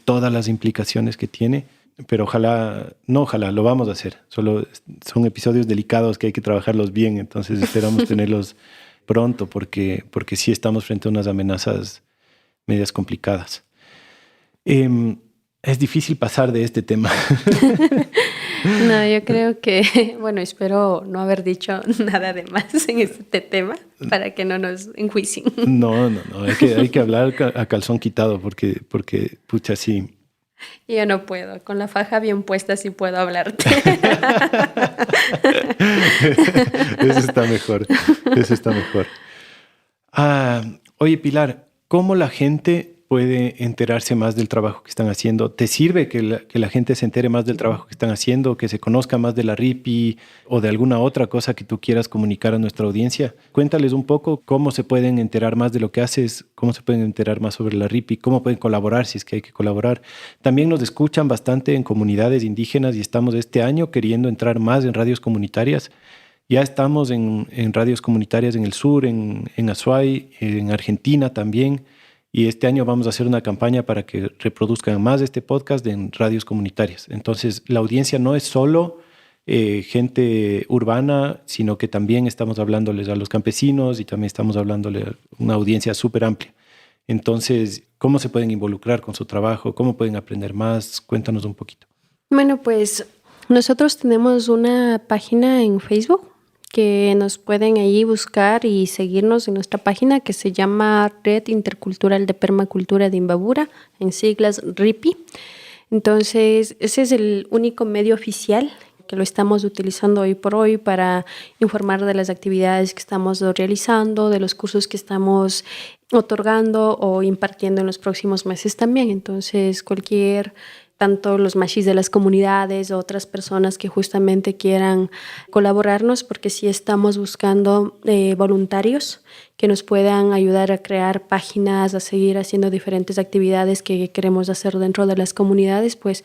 todas las implicaciones que tiene. Pero ojalá, lo vamos a hacer. Solo son episodios delicados que hay que trabajarlos bien, entonces esperamos tenerlos pronto porque sí estamos frente a unas amenazas medias complicadas. Es difícil pasar de este tema. No, yo creo que, bueno, espero no haber dicho nada de más en este tema para que no nos enjuicien. No, hay que hablar a calzón quitado porque pucha, sí. Yo no puedo, con la faja bien puesta sí puedo hablarte. Eso está mejor, eso está mejor. Oye, Pilar, ¿cómo la gente puede enterarse más del trabajo que están haciendo? ¿Te sirve que la gente se entere más del trabajo que están haciendo, que se conozca más de la RIPI o de alguna otra cosa que tú quieras comunicar a nuestra audiencia? Cuéntales un poco cómo se pueden enterar más de lo que haces, cómo se pueden enterar más sobre la RIPI, cómo pueden colaborar si es que hay que colaborar. También nos escuchan bastante en comunidades indígenas y estamos este año queriendo entrar más en radios comunitarias. Ya estamos en radios comunitarias en el sur, en Azuay, en Argentina también. Y este año vamos a hacer una campaña para que reproduzcan más este podcast en radios comunitarias. Entonces, la audiencia no es solo gente urbana, sino que también estamos hablándoles a los campesinos y también estamos hablándole a una audiencia súper amplia. Entonces, ¿cómo se pueden involucrar con su trabajo? ¿Cómo pueden aprender más? Cuéntanos un poquito. Bueno, pues nosotros tenemos una página en Facebook que nos pueden ahí buscar y seguirnos en nuestra página que se llama Red Intercultural de Permacultura de Imbabura, en siglas RIPI. Entonces, ese es el único medio oficial que lo estamos utilizando hoy por hoy para informar de las actividades que estamos realizando, de los cursos que estamos otorgando o impartiendo en los próximos meses también. Entonces, tanto los mashis de las comunidades, otras personas que justamente quieran colaborarnos, porque sí estamos buscando voluntarios que nos puedan ayudar a crear páginas, a seguir haciendo diferentes actividades que queremos hacer dentro de las comunidades, pues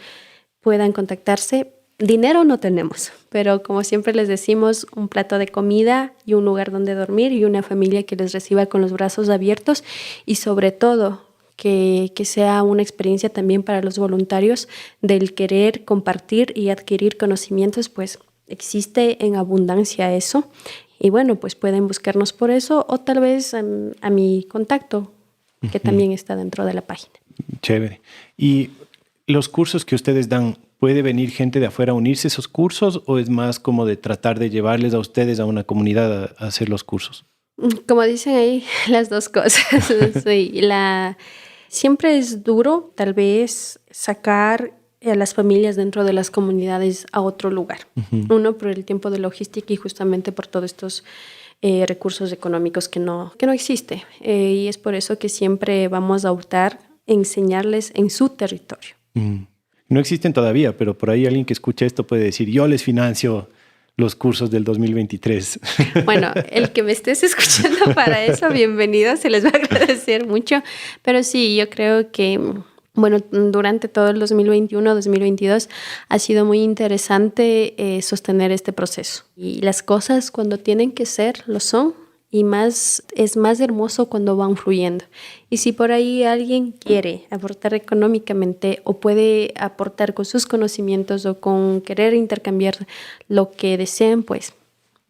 puedan contactarse. Dinero no tenemos, pero como siempre les decimos, un plato de comida y un lugar donde dormir y una familia que les reciba con los brazos abiertos y sobre todo que sea una experiencia también para los voluntarios del querer compartir y adquirir conocimientos, pues existe en abundancia eso. Y bueno, pues pueden buscarnos por eso o tal vez a mi contacto, que también está dentro de la página. Chévere. ¿Y los cursos que ustedes dan, puede venir gente de afuera a unirse a esos cursos o es más como de tratar de llevarles a ustedes a una comunidad a hacer los cursos? Como dicen ahí, las dos cosas. Sí, siempre es duro tal vez sacar a las familias dentro de las comunidades a otro lugar. Uh-huh. Uno, por el tiempo de logística y justamente por todos estos recursos económicos que no existe. Y es por eso que siempre vamos a optar enseñarles en su territorio. No existen todavía, pero por ahí alguien que escucha esto puede decir, yo les financio los cursos del 2023. Bueno, el que me estés escuchando para eso, bienvenido, se les va a agradecer mucho. Pero sí, yo creo que, bueno, durante todo el 2021, 2022 ha sido muy interesante sostener este proceso. Y las cosas cuando tienen que ser, lo son. Y es más hermoso cuando van fluyendo. Y si por ahí alguien quiere aportar económicamente o puede aportar con sus conocimientos o con querer intercambiar lo que deseen, pues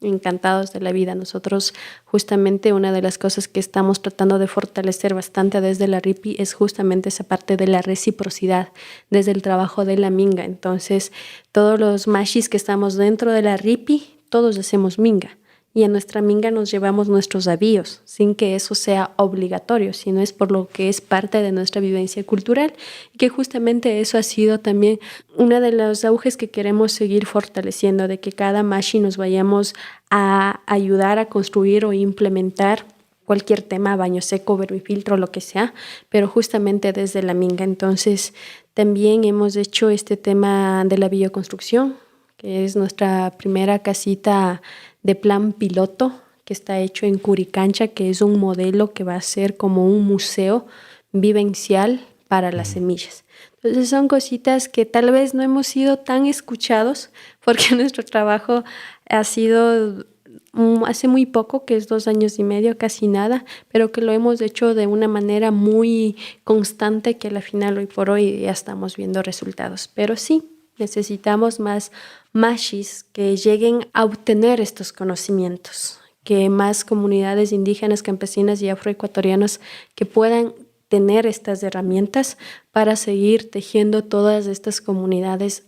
encantados de la vida. Nosotros justamente una de las cosas que estamos tratando de fortalecer bastante desde la RIPI es justamente esa parte de la reciprocidad desde el trabajo de la minga. Entonces todos los mashis que estamos dentro de la RIPI, todos hacemos minga. Y en nuestra minga nos llevamos nuestros avíos, sin que eso sea obligatorio, sino es por lo que es parte de nuestra vivencia cultural y que justamente eso ha sido también uno de los auges que queremos seguir fortaleciendo, de que cada mashi nos vayamos a ayudar a construir o implementar cualquier tema, baño seco, vermifiltro, lo que sea, pero justamente desde la minga. Entonces también hemos hecho este tema de la bioconstrucción, que es nuestra primera casita de plan piloto que está hecho en Curicancha, que es un modelo que va a ser como un museo vivencial para las semillas. Entonces son cositas que tal vez no hemos sido tan escuchados porque nuestro trabajo ha sido hace muy poco, que es 2 años y medio, casi nada, pero que lo hemos hecho de una manera muy constante que al final hoy por hoy ya estamos viendo resultados. Pero sí, necesitamos más mashis que lleguen a obtener estos conocimientos, que más comunidades indígenas, campesinas y afroecuatorianos que puedan tener estas herramientas para seguir tejiendo todas estas comunidades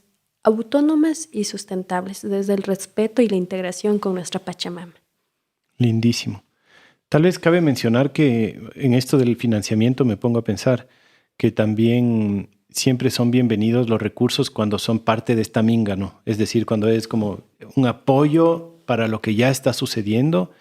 autónomas y sustentables, desde el respeto y la integración con nuestra Pachamama. Lindísimo. Tal vez cabe mencionar que en esto del financiamiento me pongo a pensar que también siempre son bienvenidos los recursos cuando son parte de esta minga, ¿no? Es decir, cuando es como un apoyo para lo que ya está sucediendo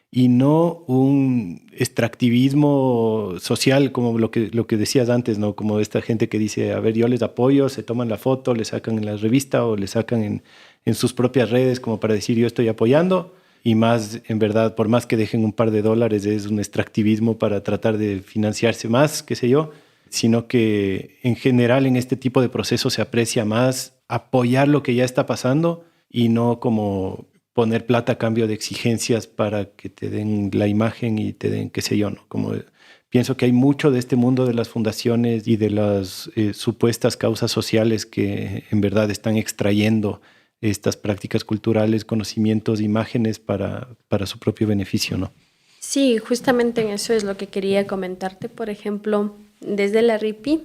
y no un extractivismo social como lo que decías antes, ¿no? Como esta gente que dice, a ver, yo les apoyo, se toman la foto, le sacan en la revista o le sacan en sus propias redes como para decir yo estoy apoyando. Y más, en verdad, por más que dejen un par de dólares, es un extractivismo para tratar de financiarse más, qué sé yo, sino que en general en este tipo de procesos se aprecia más apoyar lo que ya está pasando y no como poner plata a cambio de exigencias para que te den la imagen y te den qué sé yo, ¿no? Como pienso que hay mucho de este mundo de las fundaciones y de las supuestas causas sociales que en verdad están extrayendo estas prácticas culturales, conocimientos, imágenes para su propio beneficio, ¿no? Sí, justamente en eso es lo que quería comentarte. Por ejemplo, desde la RIPI,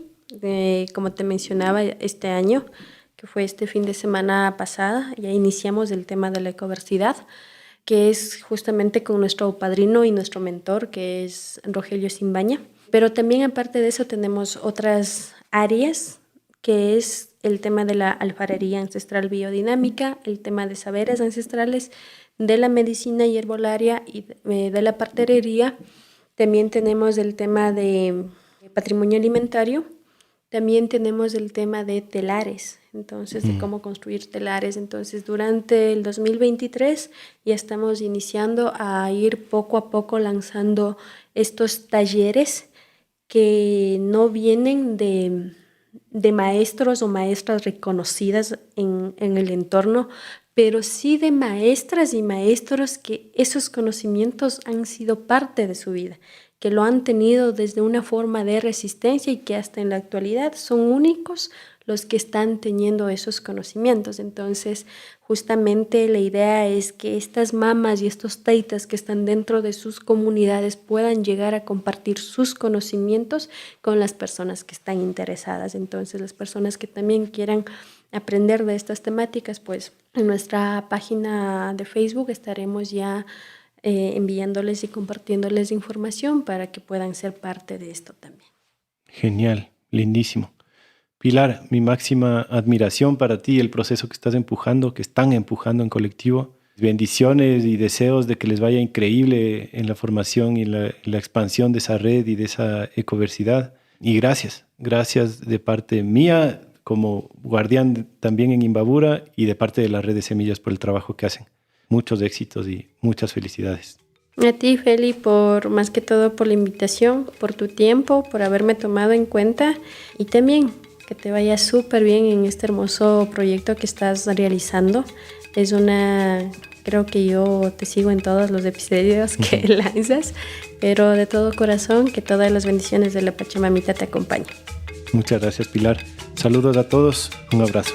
como te mencionaba este año, que fue este fin de semana pasada, ya iniciamos el tema de la ecoversidad, que es justamente con nuestro padrino y nuestro mentor, que es Rogelio Simbaña. Pero también aparte de eso tenemos otras áreas, que es el tema de la alfarería ancestral biodinámica, el tema de saberes ancestrales, de la medicina y herbolaria y de la parterería. También tenemos el tema de patrimonio alimentario. También tenemos el tema de telares, entonces de cómo construir telares. Entonces durante el 2023 ya estamos iniciando a ir poco a poco lanzando estos talleres que no vienen de maestros o maestras reconocidas en el entorno, pero sí de maestras y maestros que esos conocimientos han sido parte de su vida, que lo han tenido desde una forma de resistencia y que hasta en la actualidad son únicos los que están teniendo esos conocimientos. Entonces, justamente la idea es que estas mamas y estos taitas que están dentro de sus comunidades puedan llegar a compartir sus conocimientos con las personas que están interesadas. Entonces, las personas que también quieran aprender de estas temáticas, pues en nuestra página de Facebook estaremos ya enviándoles y compartiéndoles información para que puedan ser parte de esto también. Genial, lindísimo. Pilar, mi máxima admiración para ti y el proceso que estás empujando, que están empujando en colectivo. Bendiciones y deseos de que les vaya increíble en la formación y la expansión de esa red y de esa ecoversidad. Y gracias de parte mía como guardián también en Imbabura y de parte de la red de semillas por el trabajo que hacen. Muchos éxitos y muchas felicidades. A ti, Feli, por más que todo por la invitación, por tu tiempo, por haberme tomado en cuenta y también que te vaya súper bien en este hermoso proyecto que estás realizando. Creo que yo te sigo en todos los episodios que lanzas, pero de todo corazón, que todas las bendiciones de la Pachamamita te acompañen. Muchas gracias, Pilar. Saludos a todos, un abrazo.